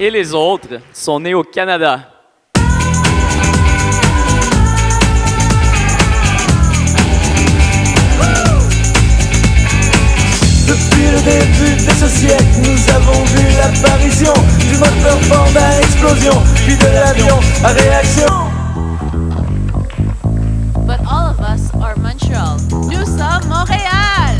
Et les autres sont nés au Canada. Depuis le début de ce siècle, nous avons vu l'apparition du moteur fort à explosion, puis de l'avion à réaction. But all of us are Montreal. Nous sommes Montréal.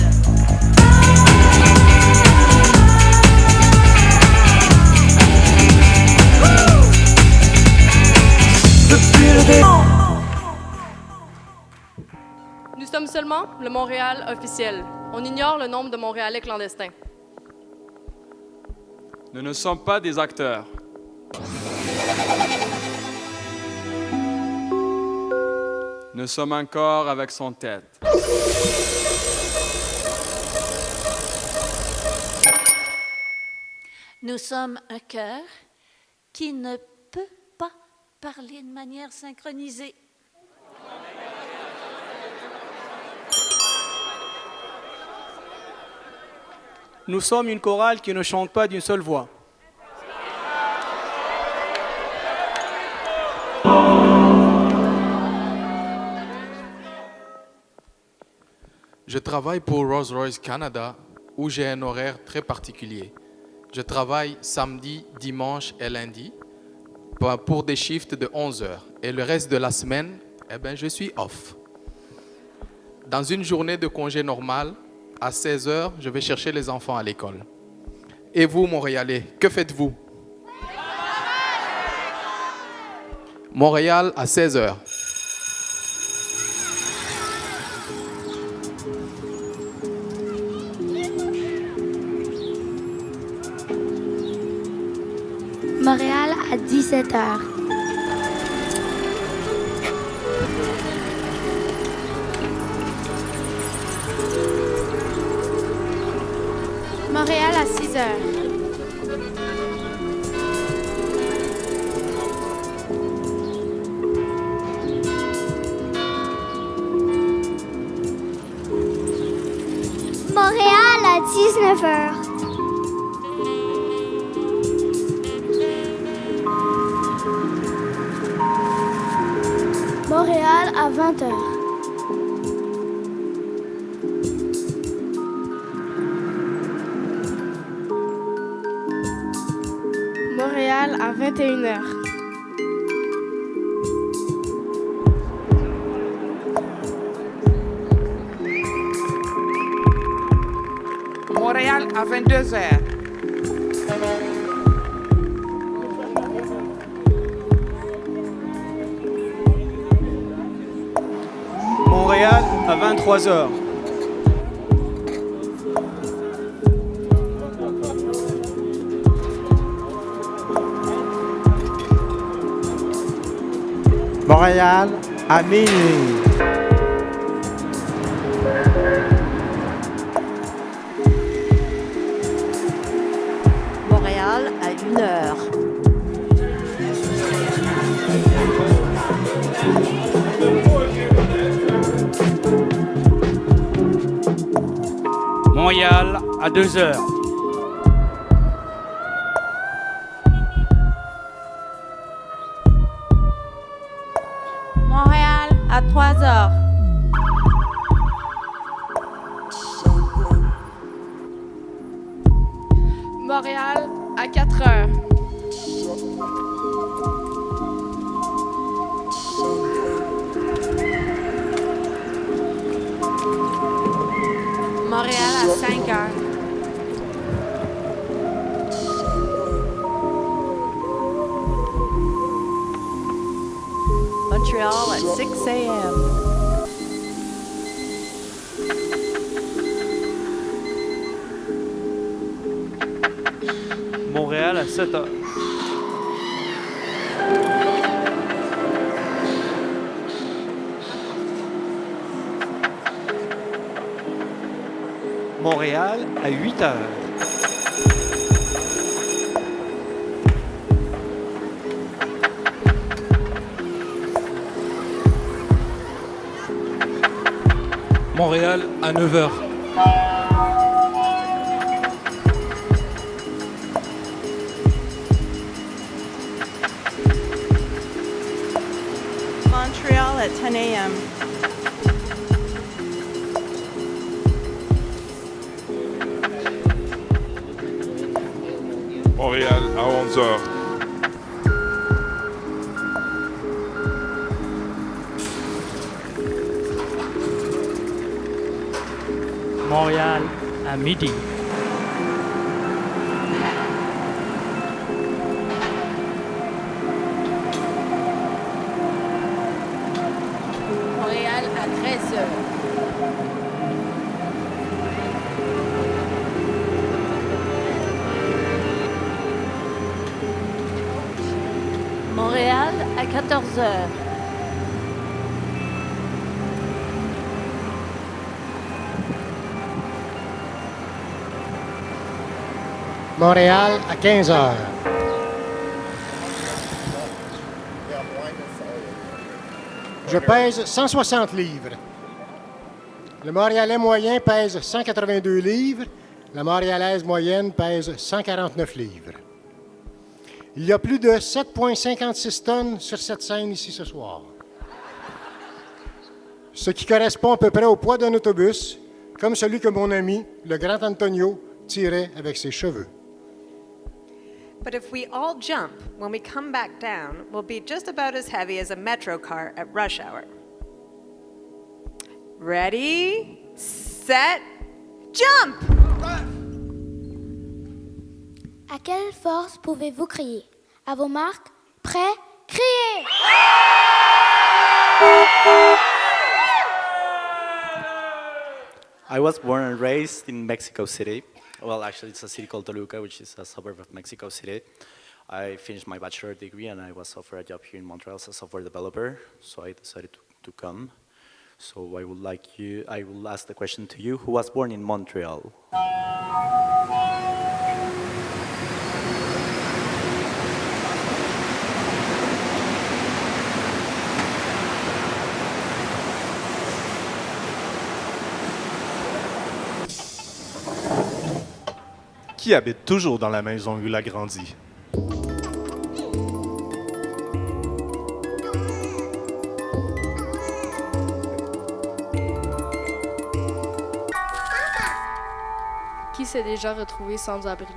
Nous sommes seulement le Montréal officiel. On ignore le nombre de Montréalais clandestins. Nous ne sommes pas des acteurs. Nous sommes un corps avec son tête. Nous sommes un cœur qui ne peut pas parler de manière synchronisée. Nous sommes une chorale qui ne chante pas d'une seule voix. Je travaille pour Rolls-Royce Canada où j'ai un horaire très particulier. Je travaille samedi, dimanche et lundi pour des shifts de 11 heures. Et le reste de la semaine, je suis off. Dans une journée de congé normal, à 16 heures, je vais chercher les enfants à l'école. Et vous, Montréalais, que faites-vous? Montréal à 16 heures. Montréal à 17h. Montréal à 6h. 19h. Montréal à 20h. Montréal à 21h. Montréal à 22h. Montréal à 23h. Montréal à minuit. Montréal à 1h. Montréal à 2h. Montréal à 3h. Montréal à 4h. Montréal à 5h. Montreal at 6 a.m. Montréal à 7h. Montréal à 8h. Montréal à 9h. Montreal at 10 a.m. Montréal à 11h. Montréal à midi. Montréal à 13h. Montréal à 14h. Montréal à 15h. Je pèse 160 livres. Le Montréalais moyen pèse 182 livres. La Montréalaise moyenne pèse 149 livres. Il y a plus de 7,56 tonnes sur cette scène ici ce soir. Ce qui correspond à peu près au poids d'un autobus, comme celui que mon ami, le grand Antonio, tirait avec ses cheveux. But if we all jump, when we come back down, we'll be just about as heavy as a metro car at rush hour. Ready, set, jump! À quelle force pouvez-vous crier? À vos marques, prêts, criez! I was born and raised in Mexico City. Well, actually, it's a city called Toluca, which is a suburb of Mexico City. I finished my bachelor degree, and I was offered a job here in Montreal as a software developer, so I decided to come. So I will ask the question to you, who was born in Montreal? Qui habite toujours dans la maison où il a grandi? Qui s'est déjà retrouvé sans abri?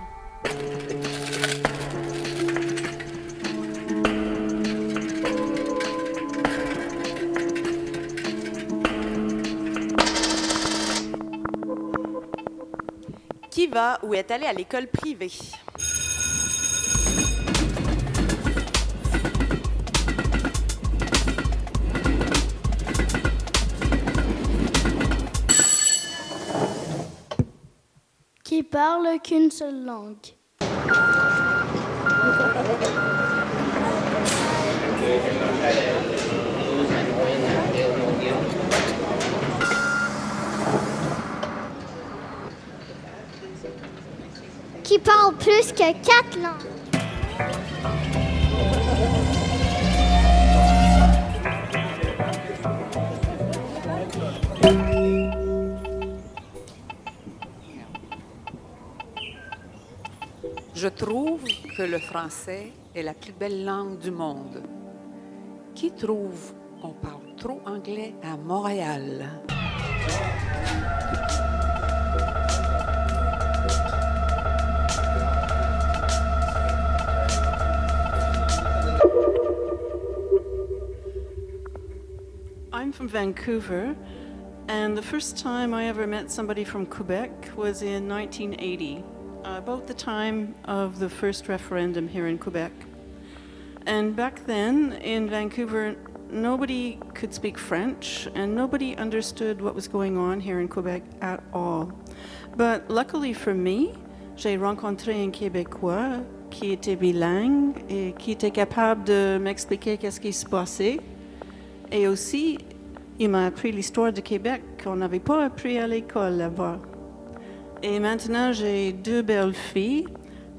Qui va ou est allé à l'école privée? Qui parle qu'une seule langue. Qui parle plus que 4 langues. Je trouve que le français est la plus belle langue du monde. Qui trouve qu'on parle trop anglais à Montréal? I'm from Vancouver, and the first time I ever met somebody from Quebec was in 1980, about the time of the first referendum here in Quebec. And back then, in Vancouver, nobody could speak French, and nobody understood what was going on here in Quebec at all. But luckily for me, j'ai rencontré un Québécois qui était bilingue et qui était capable de m'expliquer qu'est-ce qui se passait. Et aussi, il m'a appris l'histoire du Québec qu'on n'avait pas appris à l'école là-bas. Et maintenant, j'ai 2 belles filles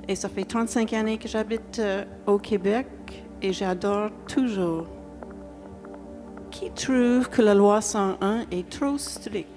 et ça fait 35 années que j'habite au Québec et j'adore toujours. Qui trouve que la loi 101 est trop stricte?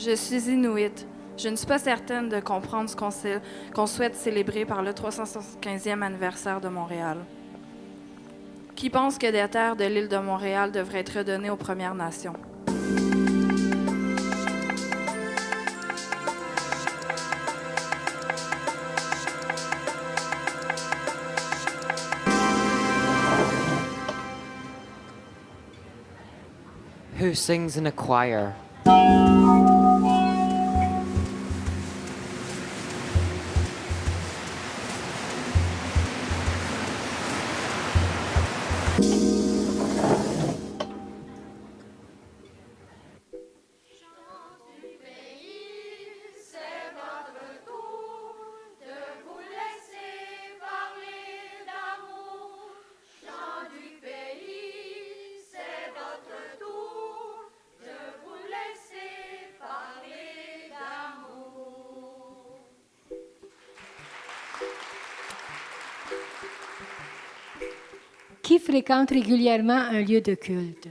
Je suis inuit. Je ne suis pas certaine de comprendre ce qu'on souhaite célébrer par le 375e anniversaire de Montréal. Qui pense que des terres de l'île de Montréal devraient être redonnées aux Premières Nations? Who sings in a choir? Qui fréquente régulièrement un lieu de culte?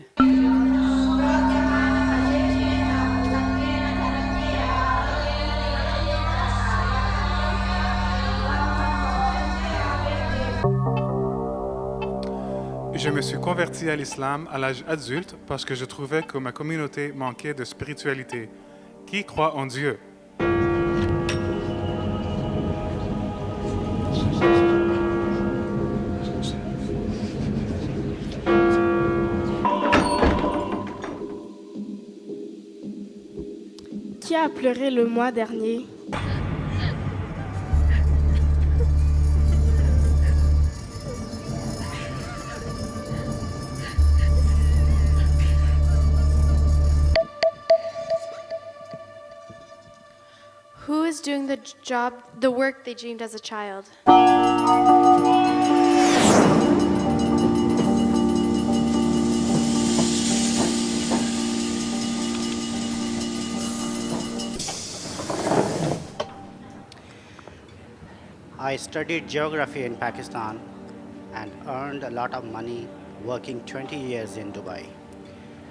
Je me suis converti à l'islam à l'âge adulte parce que je trouvais que ma communauté manquait de spiritualité. Qui croit en Dieu? Qui a pleuré le mois dernier? Who is doing the work they dreamed as a child? I studied geography in Pakistan and earned a lot of money working 20 years in Dubai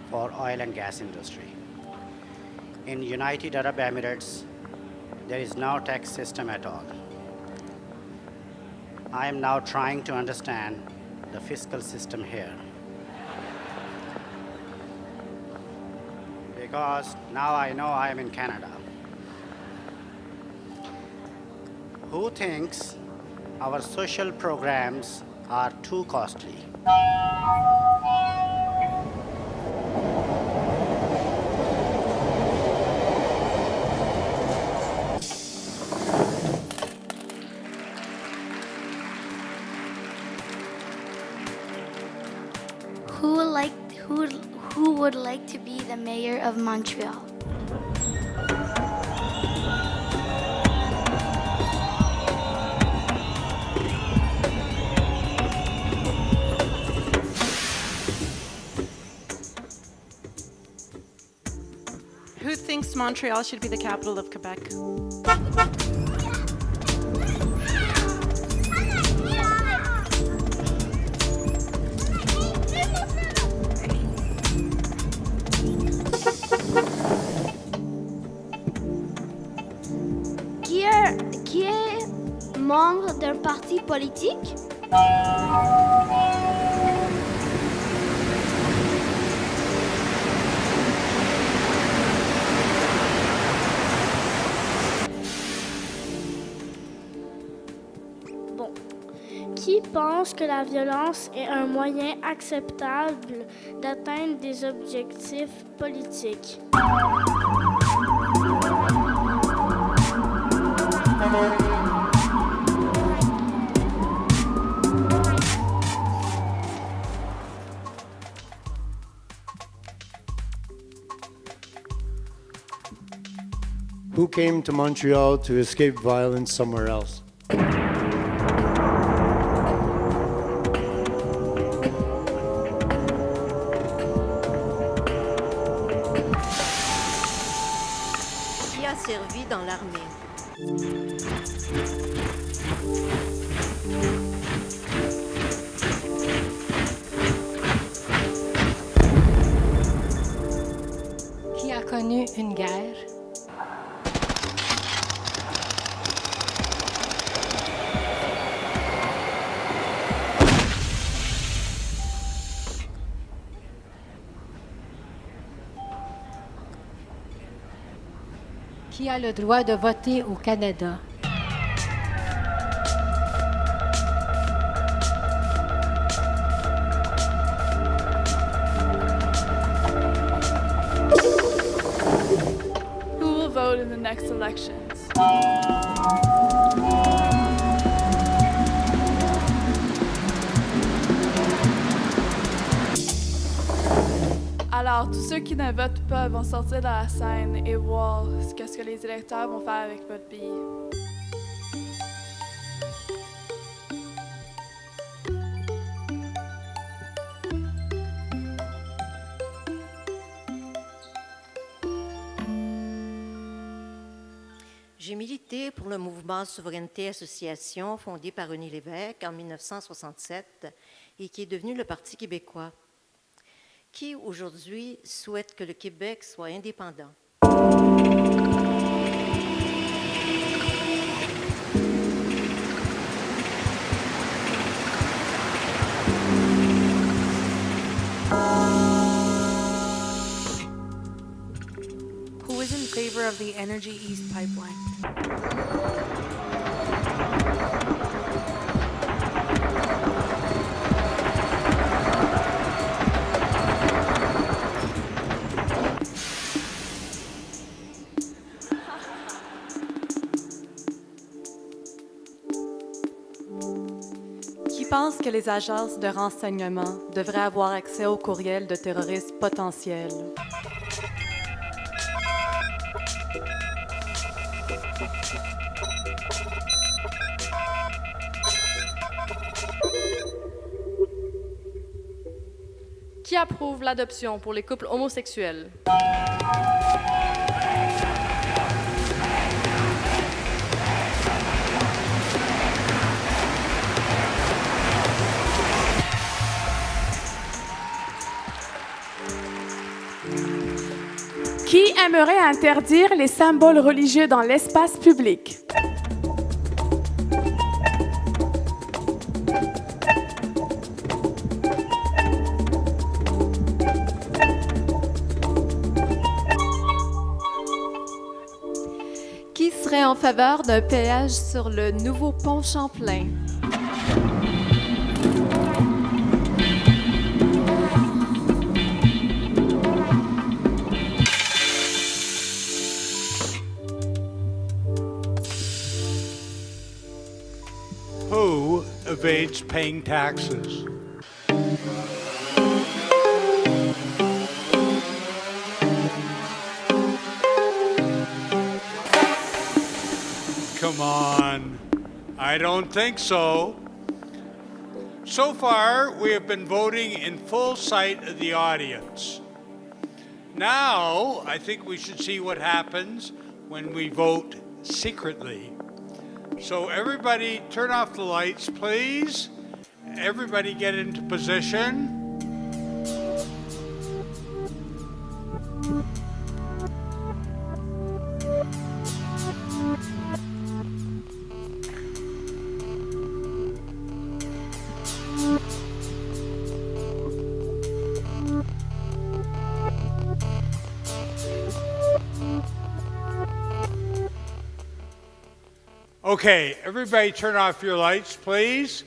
for oil and gas industry. In United Arab Emirates, there is no tax system at all. I am now trying to understand the fiscal system here. Because now I know I am in Canada. Who thinks our social programs are too costly? Who would like to be the mayor of Montreal? Who thinks Montreal should be the capital of Quebec? Qui est membre d'un parti politique? Bon. Qui pense que la violence est un moyen acceptable d'atteindre des objectifs politiques? Who came to Montreal to escape violence somewhere else? Qui a servi dans l'armée? Qui a connu une guerre? Qui a le droit de voter au Canada? Who will vote in the next elections? Alors, tous ceux qui ne votent pas vont sortir de la scène et voir ce que les électeurs vont faire avec votre billet. J'ai milité pour le mouvement Souveraineté Association fondé par René Lévesque en 1967 et qui est devenu le Parti québécois. Qui aujourd'hui souhaite que le Québec soit indépendant? Who is in favor of the Energy East pipeline? Qui pense que les agences de renseignement devraient avoir accès aux courriels de terroristes potentiels? Qui approuve l'adoption pour les couples homosexuels? Qui aimerait interdire les symboles religieux dans l'espace public? Qui serait en faveur d'un péage sur le nouveau pont Champlain? Who evades paying taxes? Come on. I don't think so. So far, we have been voting in full sight of the audience. Now, I think we should see what happens when we vote secretly. So everybody turn off the lights, please. Everybody get into position. Okay, everybody turn off your lights, please.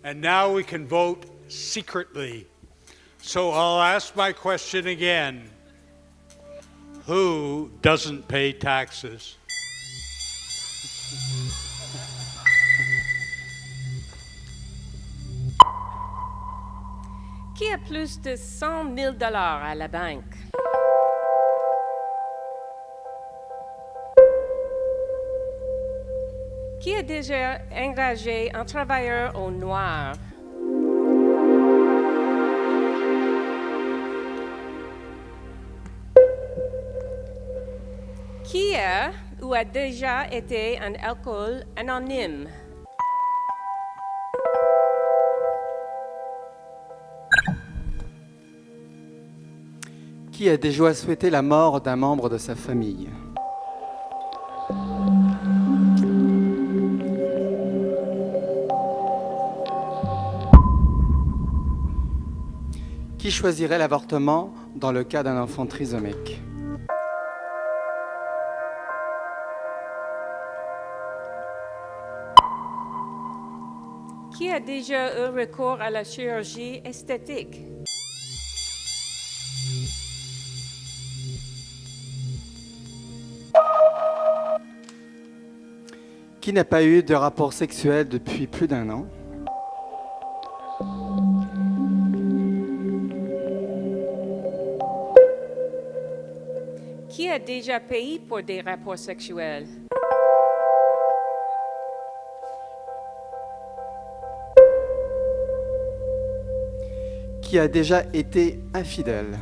And now we can vote secretly. So I'll ask my question again. Who doesn't pay taxes? Qui a plus de 100 000 $ à la banque? Qui a déjà engagé un travailleur au noir? Qui a ou a déjà été un alcool anonyme? Qui a déjà souhaité la mort d'un membre de sa famille? Qui choisirait l'avortement dans le cas d'un enfant trisomique? Qui a déjà eu recours à la chirurgie esthétique? Qui n'a pas eu de rapport sexuel depuis plus d'1 an? Qui a déjà payé pour des rapports sexuels? Qui a déjà été infidèle?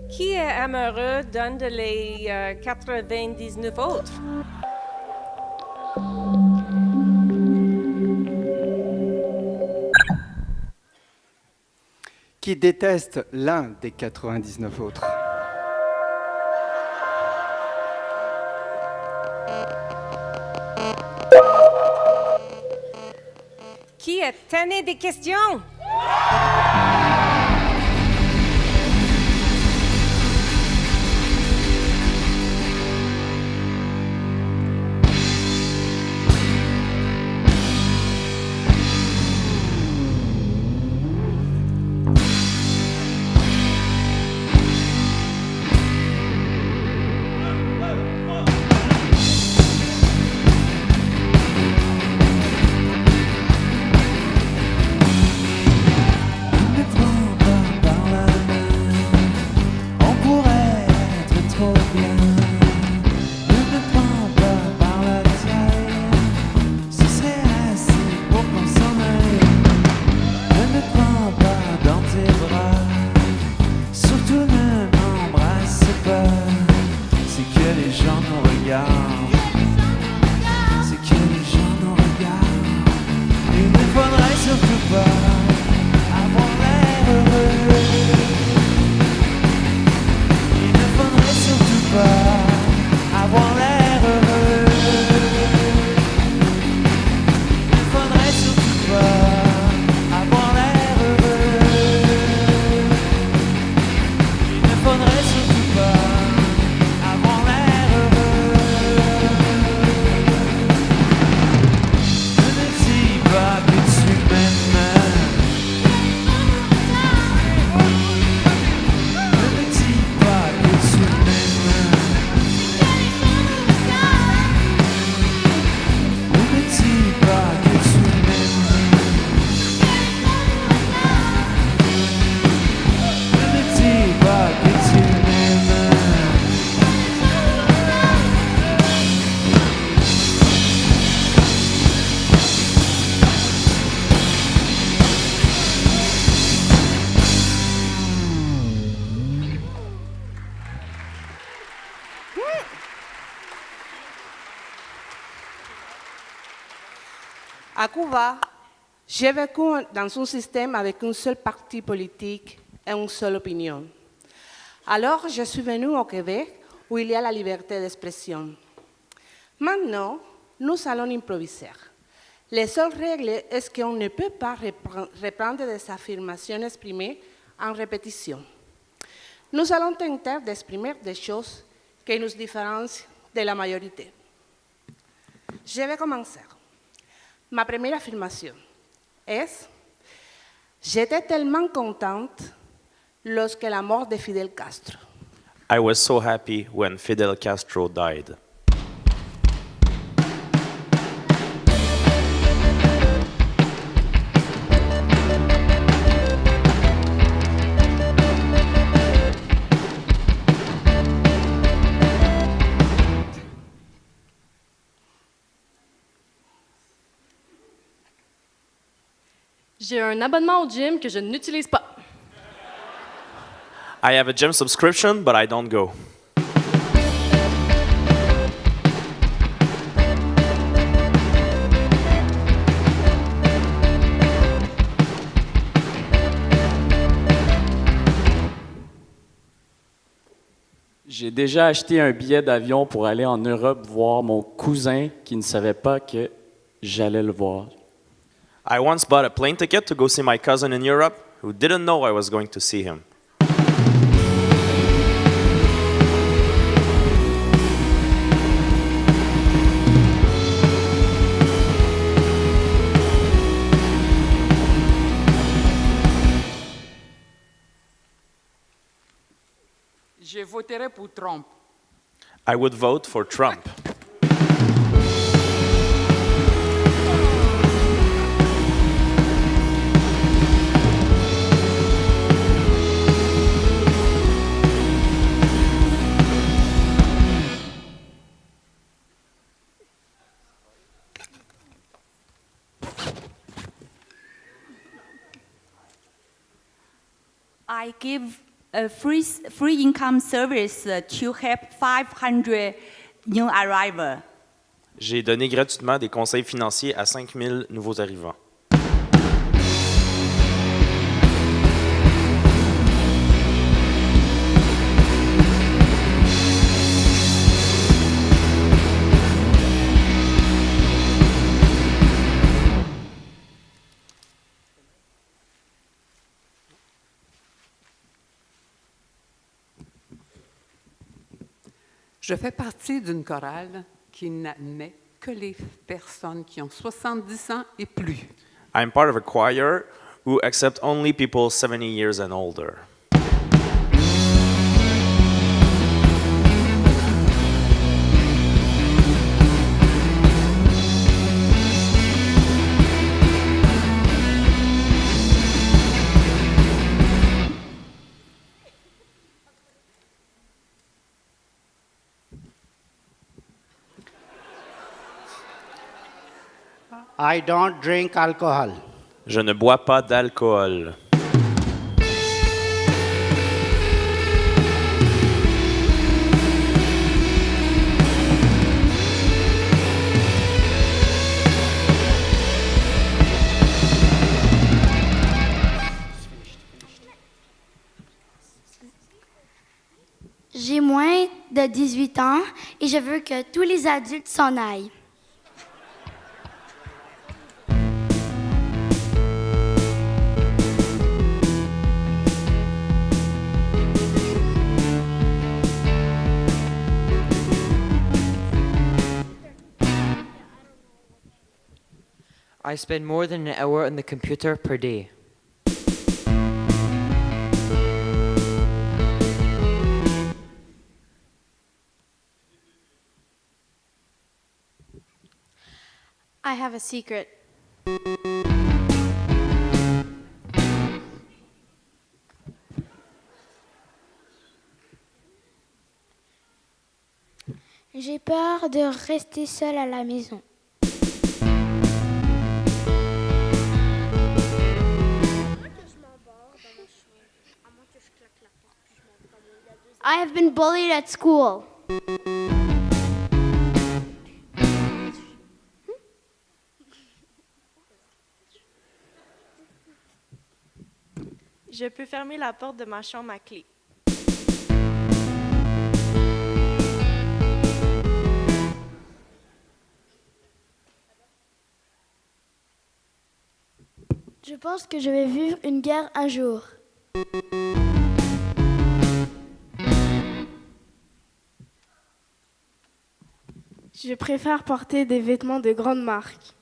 Qui est amoureux d'un de les 99 autres? Qui déteste l'un des 99 autres? Qui est tanné des questions? À Cuba, j'ai vécu dans un système avec un seul parti politique et une seule opinion. Alors, je suis venue au Québec, où il y a la liberté d'expression. Maintenant, nous allons improviser. La seule règle est qu'on ne peut pas reprendre des affirmations exprimées en répétition. Nous allons tenter d'exprimer des choses qui nous différencient de la majorité. Je vais commencer. Ma première affirmation est « J'étais tellement contente lorsque la mort de Fidel Castro. » I was so happy when Fidel Castro died. J'ai un abonnement au gym que je n'utilise pas. I have a gym subscription, but I don't go. J'ai déjà acheté un billet d'avion pour aller en Europe voir mon cousin qui ne savait pas que j'allais le voir. I once bought a plane ticket to go see my cousin in Europe who didn't know I was going to see him. Je voterai pour Trump. I would vote for Trump. I give a free income service to help 500 new arrivals. J'ai donné gratuitement des conseils financiers à 5000 nouveaux arrivants. Je fais partie d'une chorale qui n'admet que les personnes qui ont 70 ans et plus. I'm part of a choir who accept only people 70 years and older. I don't drink alcohol. Je ne bois pas d'alcool. J'ai moins de 18 ans et je veux que tous les adultes s'en aillent. I spend more than an hour on the computer per day. I have a secret. J'ai peur de rester seule à la maison. I have been bullied at school. Je peux fermer la porte de ma chambre à clé. Je pense que je vais vivre une guerre un jour. Je préfère porter des vêtements de grande marque.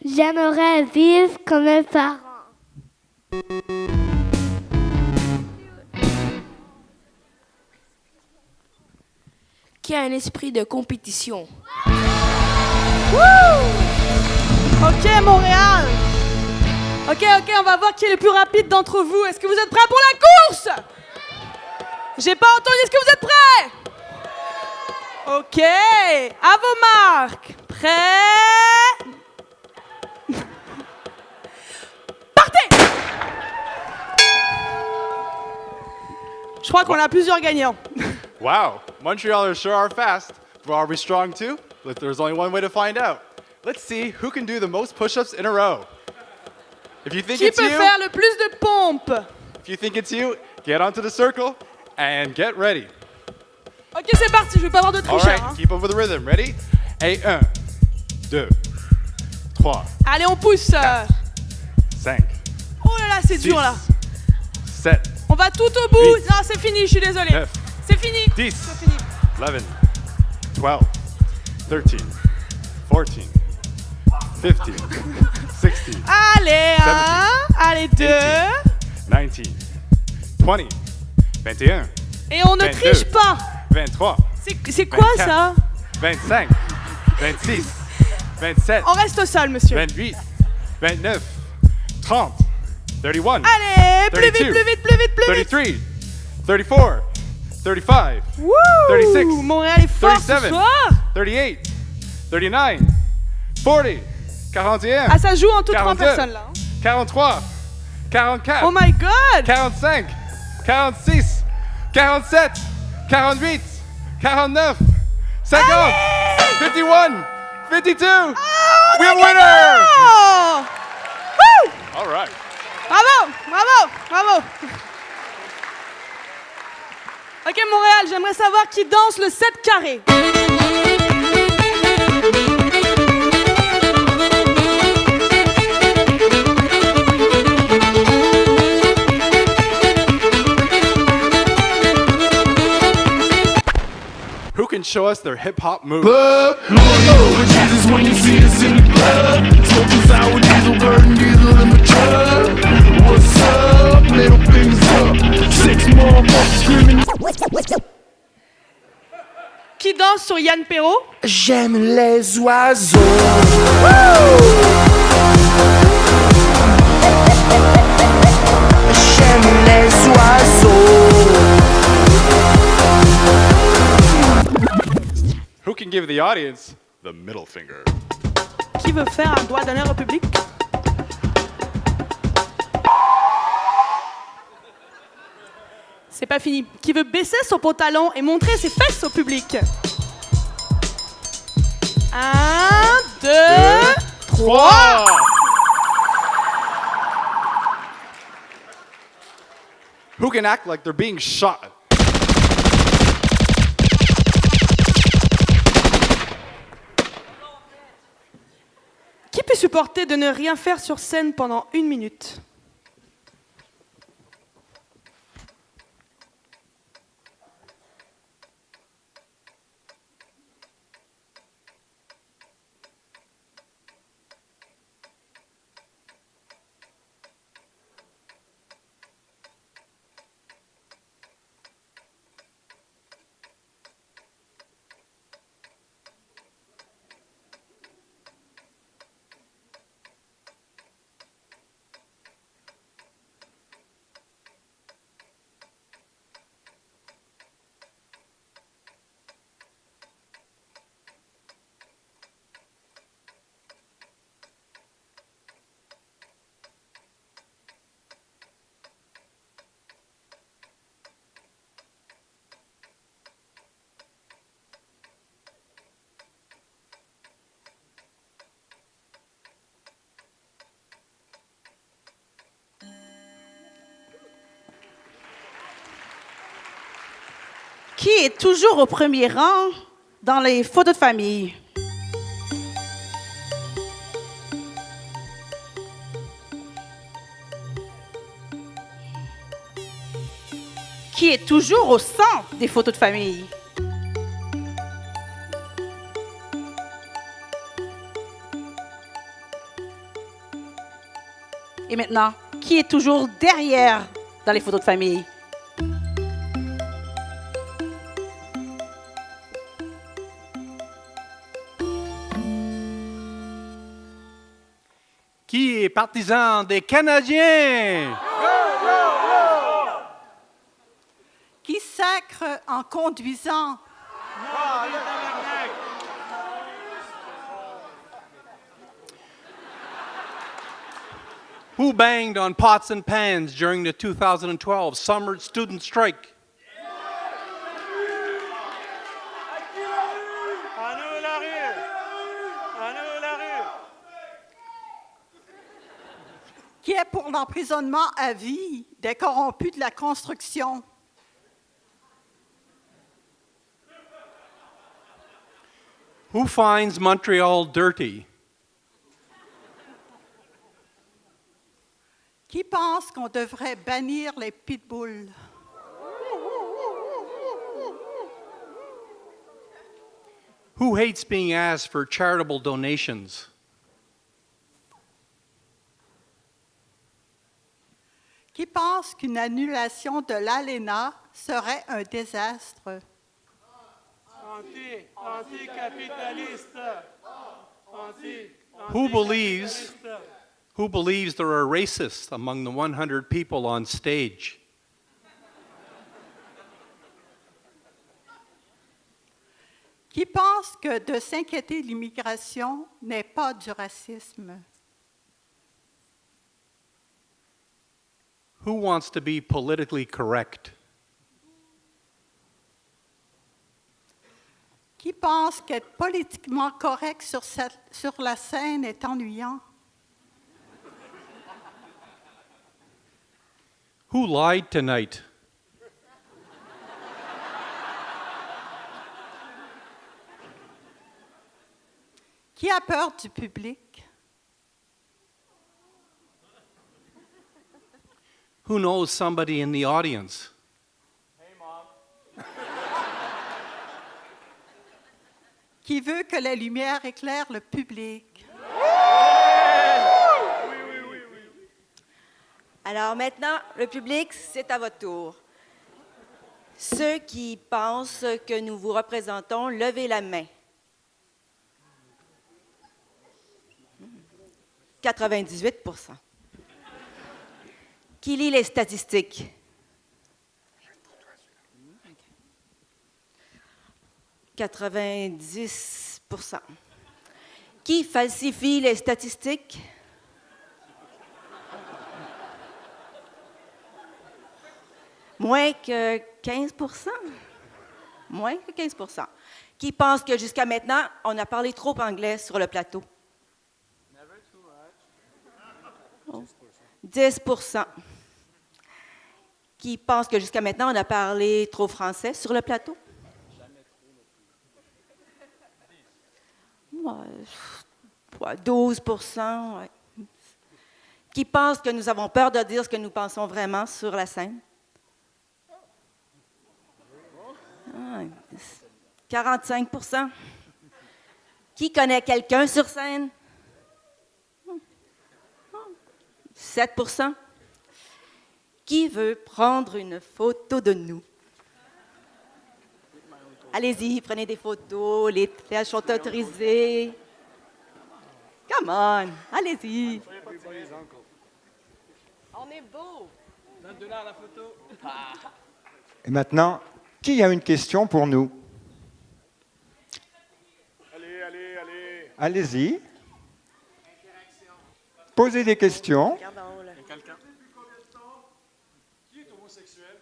J'aimerais vivre comme mes parents. Qui a un esprit de compétition. Ok, Montréal. Ok, on va voir qui est le plus rapide d'entre vous. Est-ce que vous êtes prêts pour la course? J'ai pas entendu, est-ce que vous êtes prêts? Ok, à vos marques. Prêts? Partez! Je crois qu'on a plusieurs gagnants. Wow, Montrealers sure are fast. But are we strong too? There's only one way to find out. Let's see who can do the most push-ups in a row. If you think Qui it's peut you, faire le plus de pompes? if you think it's you, get onto the circle and get ready. Ok, c'est parti, je vais pas avoir de All tricheur. right, keep up with the rhythm. Ready? Et 1, 2, 3, Allez, on pousse. 5, Oh là là, c'est dur là. 7, On va tout au bout. Non, c'est fini, je suis désolée. 9, C'est fini. 10, C'est fini. 11, 12, 13, 14, 15, 16, Allez, 17, allez, 2. 19, 20, 21, Et on ne 22, triche pas. 23, C'est quoi 24, ça? 25, 26, 27, On reste au sol, monsieur. 28, 29, 30, 31, Allez, plus vite, 32, plus vite, plus vite, plus vite. 33, 34, 35, Wouh, 36, Montréal est fort ce 37, soir. 38, 39, 40, 41. Ah, ça joue en toutes 3 42, personnes là. 43, 44. Oh my god. 45, 46, 47, 48, 49, 50, 51, 52. We have a winner! Oh. Wouh. All right. Bravo, bravo, bravo. Ok, Montréal, j'aimerais savoir qui danse le 7 carré. Who can show us their hip hop moves? Jesus when you see us in the club. Smoking sour diesel, burning diesel in the truck. What's up? Middle fingers up. 6 motherfuckers screaming. Qui danse sur Yann Perrault? J'aime les oiseaux. J'aime les oiseaux. Who can give the audience the middle finger? Qui veut faire un doigt d'honneur au public? C'est pas fini. Qui veut baisser son pantalon et montrer ses fesses au public? 1, 2, 3. Who can act like they're being shot? Qui peut supporter de ne rien faire sur scène pendant 1 minute? Qui est toujours au premier rang dans les photos de famille? Qui est toujours au centre des photos de famille? Et maintenant, qui est toujours derrière dans les photos de famille? Qui est partisan des Canadiens? Qui sacre en conduisant? Who banged on pots and pans during the 2012 summer student strike? Qui est pour l'emprisonnement à vie des corrompus de la construction? Who finds Montreal dirty? Qui pense qu'on devrait bannir les pitbulls? Who hates being asked for charitable donations? Qui pense qu'une annulation de l'ALENA serait un désastre? Anticapitaliste. Who believes there are racists among the 100 people on stage? Qui pense que de s'inquiéter de l'immigration n'est pas du racisme? Who wants to be politically correct? Qui pense qu'être politiquement correct sur la scène est ennuyant? Who lied tonight? Qui a peur du public? Who knows somebody in the audience? Qui veut que la lumière éclaire le public? Alors maintenant, le public, c'est à votre tour. Ceux qui pensent que nous vous représentons, levez la main. 98%. Qui lit les statistiques? « 90%. Qui falsifie les statistiques? Moins que 15%. Moins que 15%. Qui pense que jusqu'à maintenant, on a parlé trop anglais sur le plateau? 10%. Qui pense que jusqu'à maintenant, on a parlé trop français sur le plateau? 12%. Ouais. Qui pense que nous avons peur de dire ce que nous pensons vraiment sur la scène? 45%. Qui connaît quelqu'un sur scène? 7%. Qui veut prendre une photo de nous? Allez-y, prenez des photos, les flèches sont autorisées. Come on, allez-y. On est beau. Donne-la la photo. Et maintenant, qui a une question pour nous? Allez, allez, allez. Allez-y. Posez des questions. Quelqu'un? Qui est homosexuel?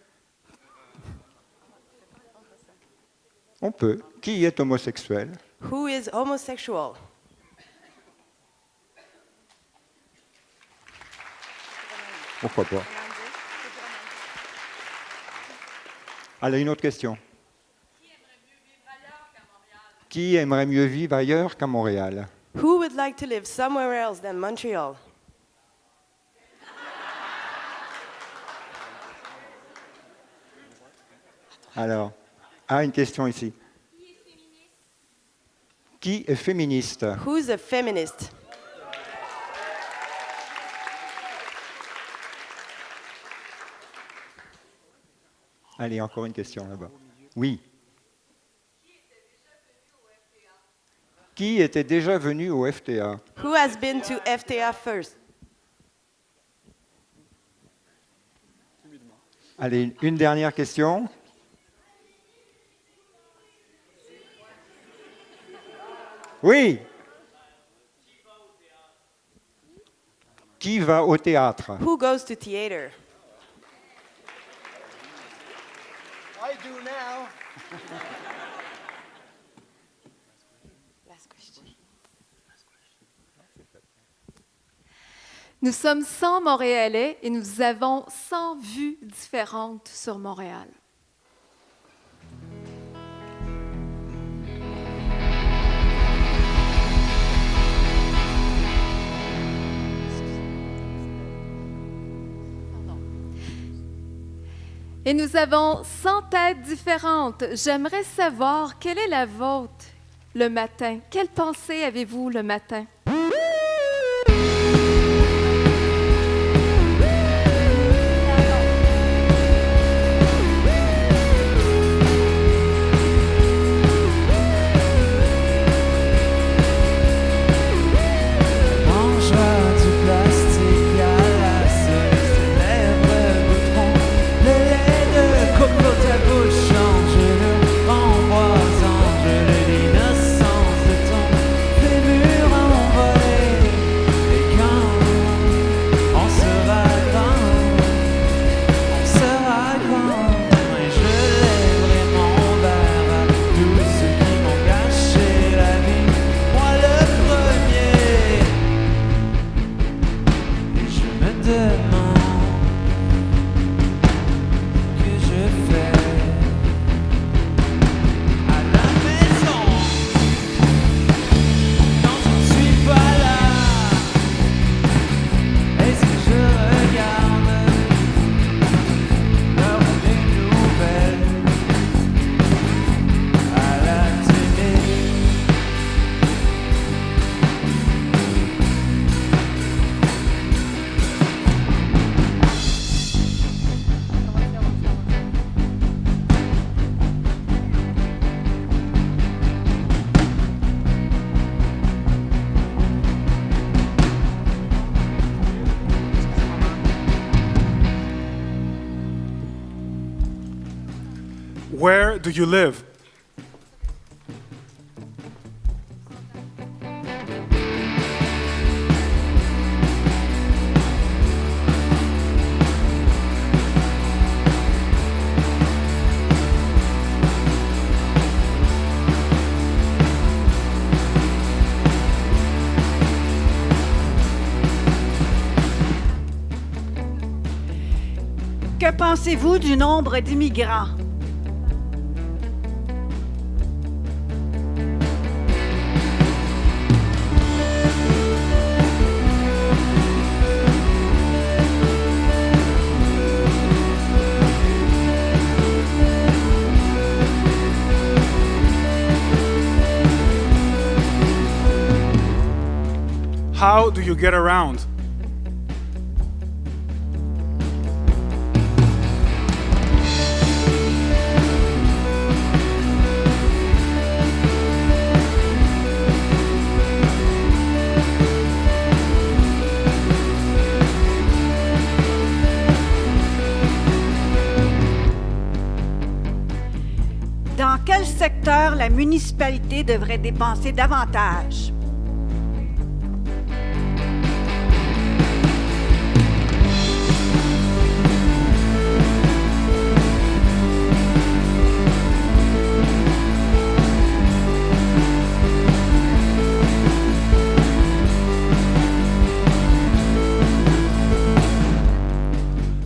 On peut. Qui est homosexuel? Who is homosexual? Pourquoi pas? Allez, une autre question. Qui aimerait mieux vivre ailleurs qu'à Montréal? Who would like to live somewhere else than Montreal? Alors, une question ici. Qui est féministe? Who's a feminist? Allez, encore une question là-bas. Oui. Qui était déjà venu au FTA? Who has been to FTA first? Allez, une dernière question. Oui. Qui va au théâtre? Who goes to theater? I do now. Nous sommes 100 Montréalais et nous avons 100 vues différentes sur Montréal. Et nous avons 100 têtes différentes. J'aimerais savoir quelle est la vôtre le matin. Quelle pensée avez-vous le matin? Where do you live? Que pensez-vous du nombre d'immigrants? How do you get around? Dans quel secteur la municipalité devrait dépenser davantage?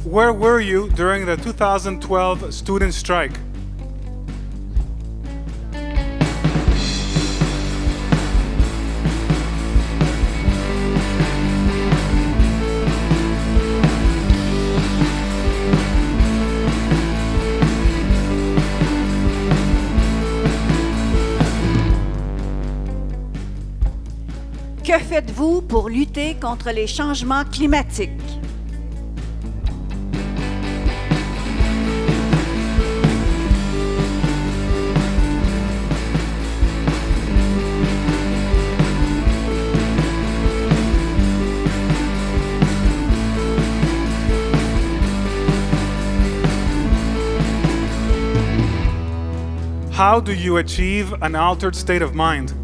Where were you during the 2012 student strike? Que faites-vous pour lutter contre les changements climatiques? How do you achieve an altered state of mind?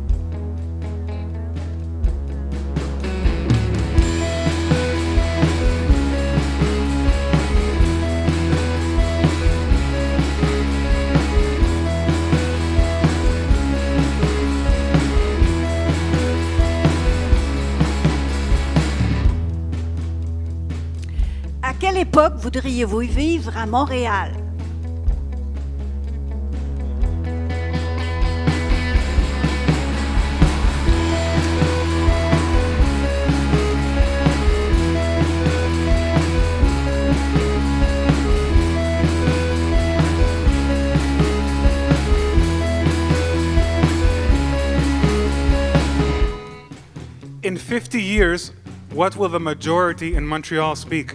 À quelle époque voudriez-vous vivre à Montréal? In 50 years, what will the majority in Montreal speak?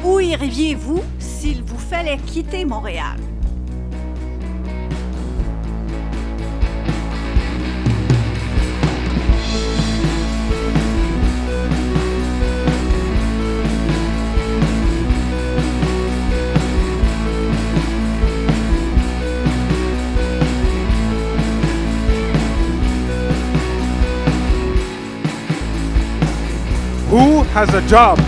Où iriez-vous s'il vous fallait quitter Montréal? Who has a job?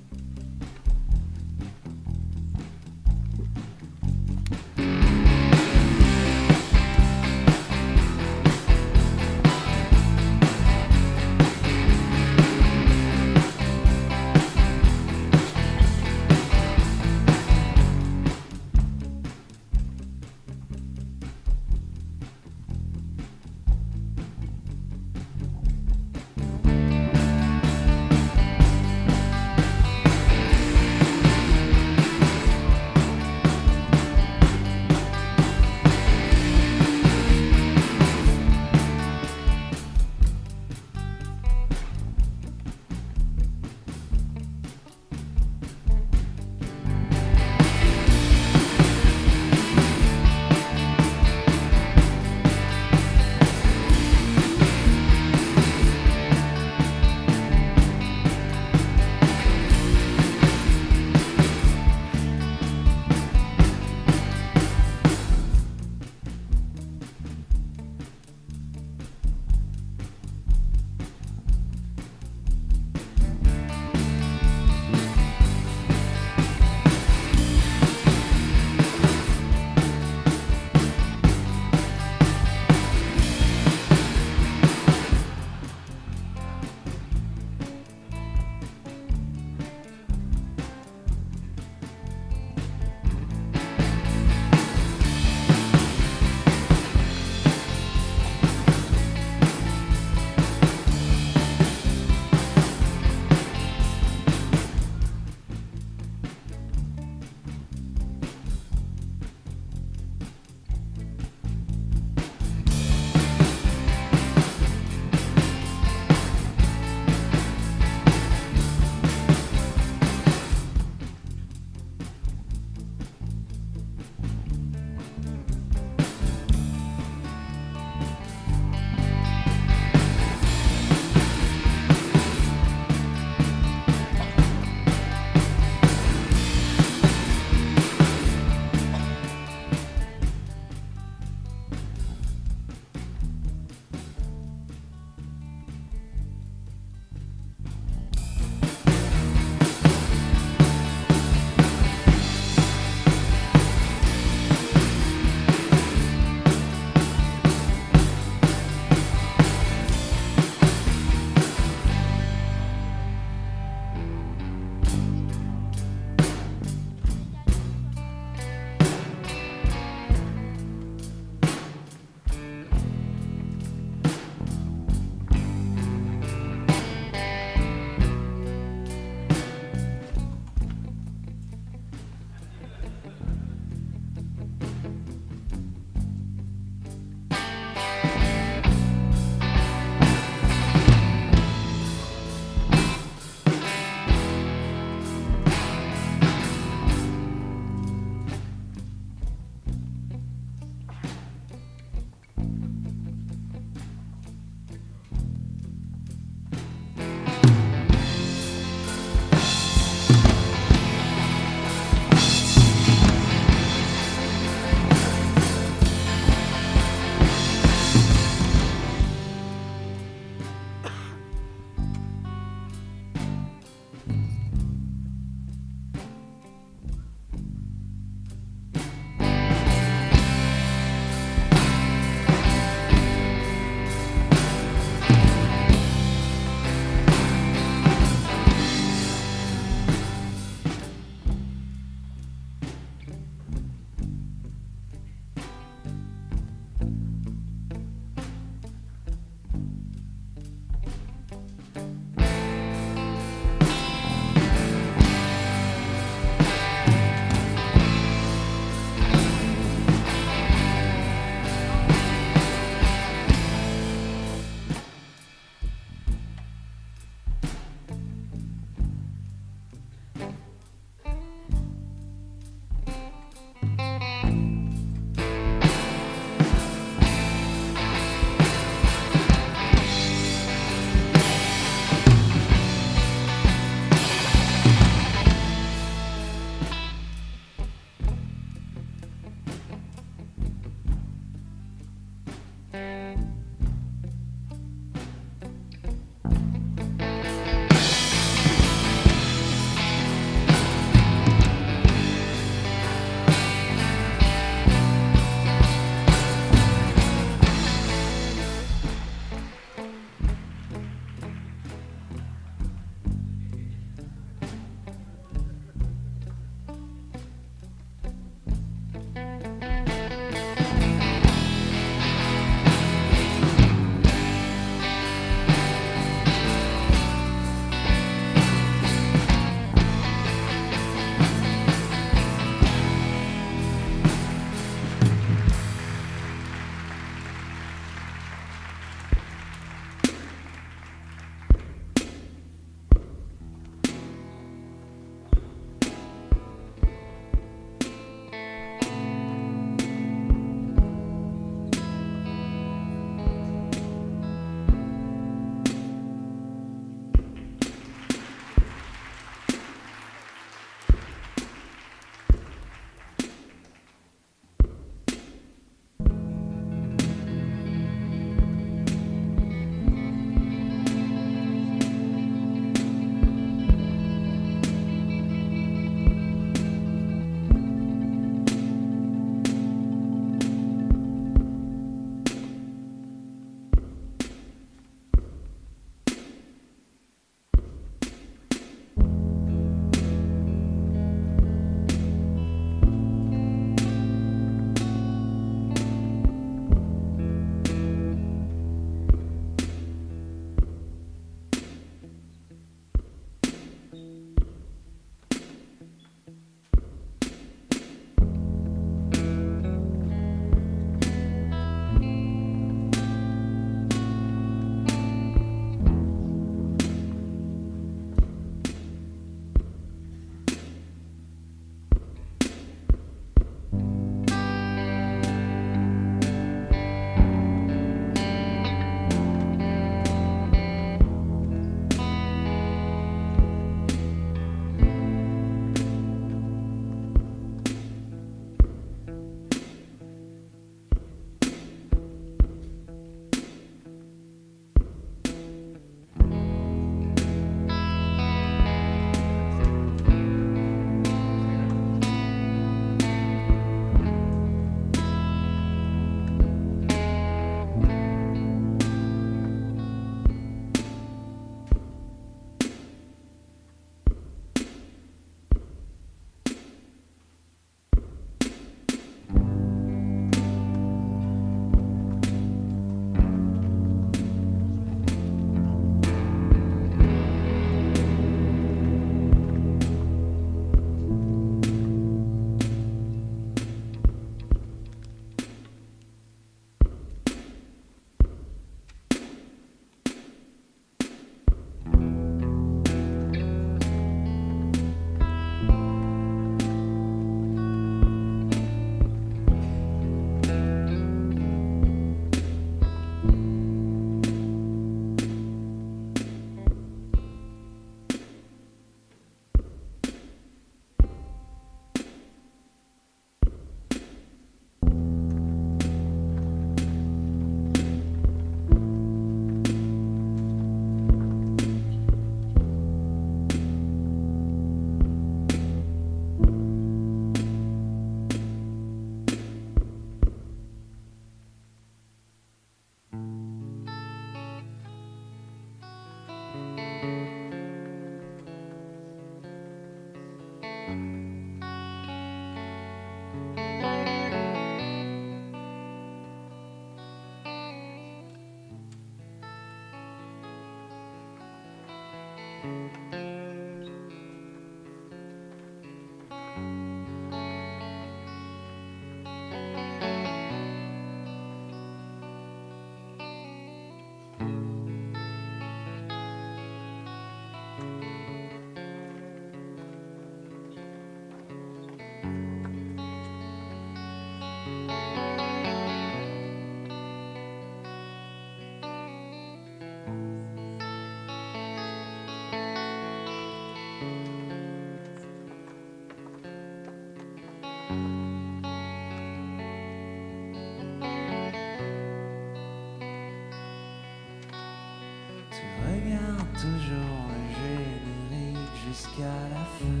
Tu regardes toujours le générique jusqu'à la fin.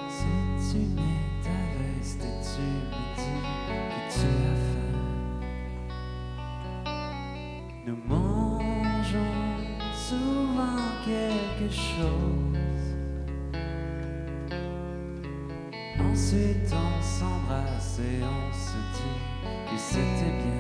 Si tu mets ta veste et tu me dis que tu as faim, nous mangeons souvent quelque chose. Ensuite on s'embrasse et on se dit que c'était bien.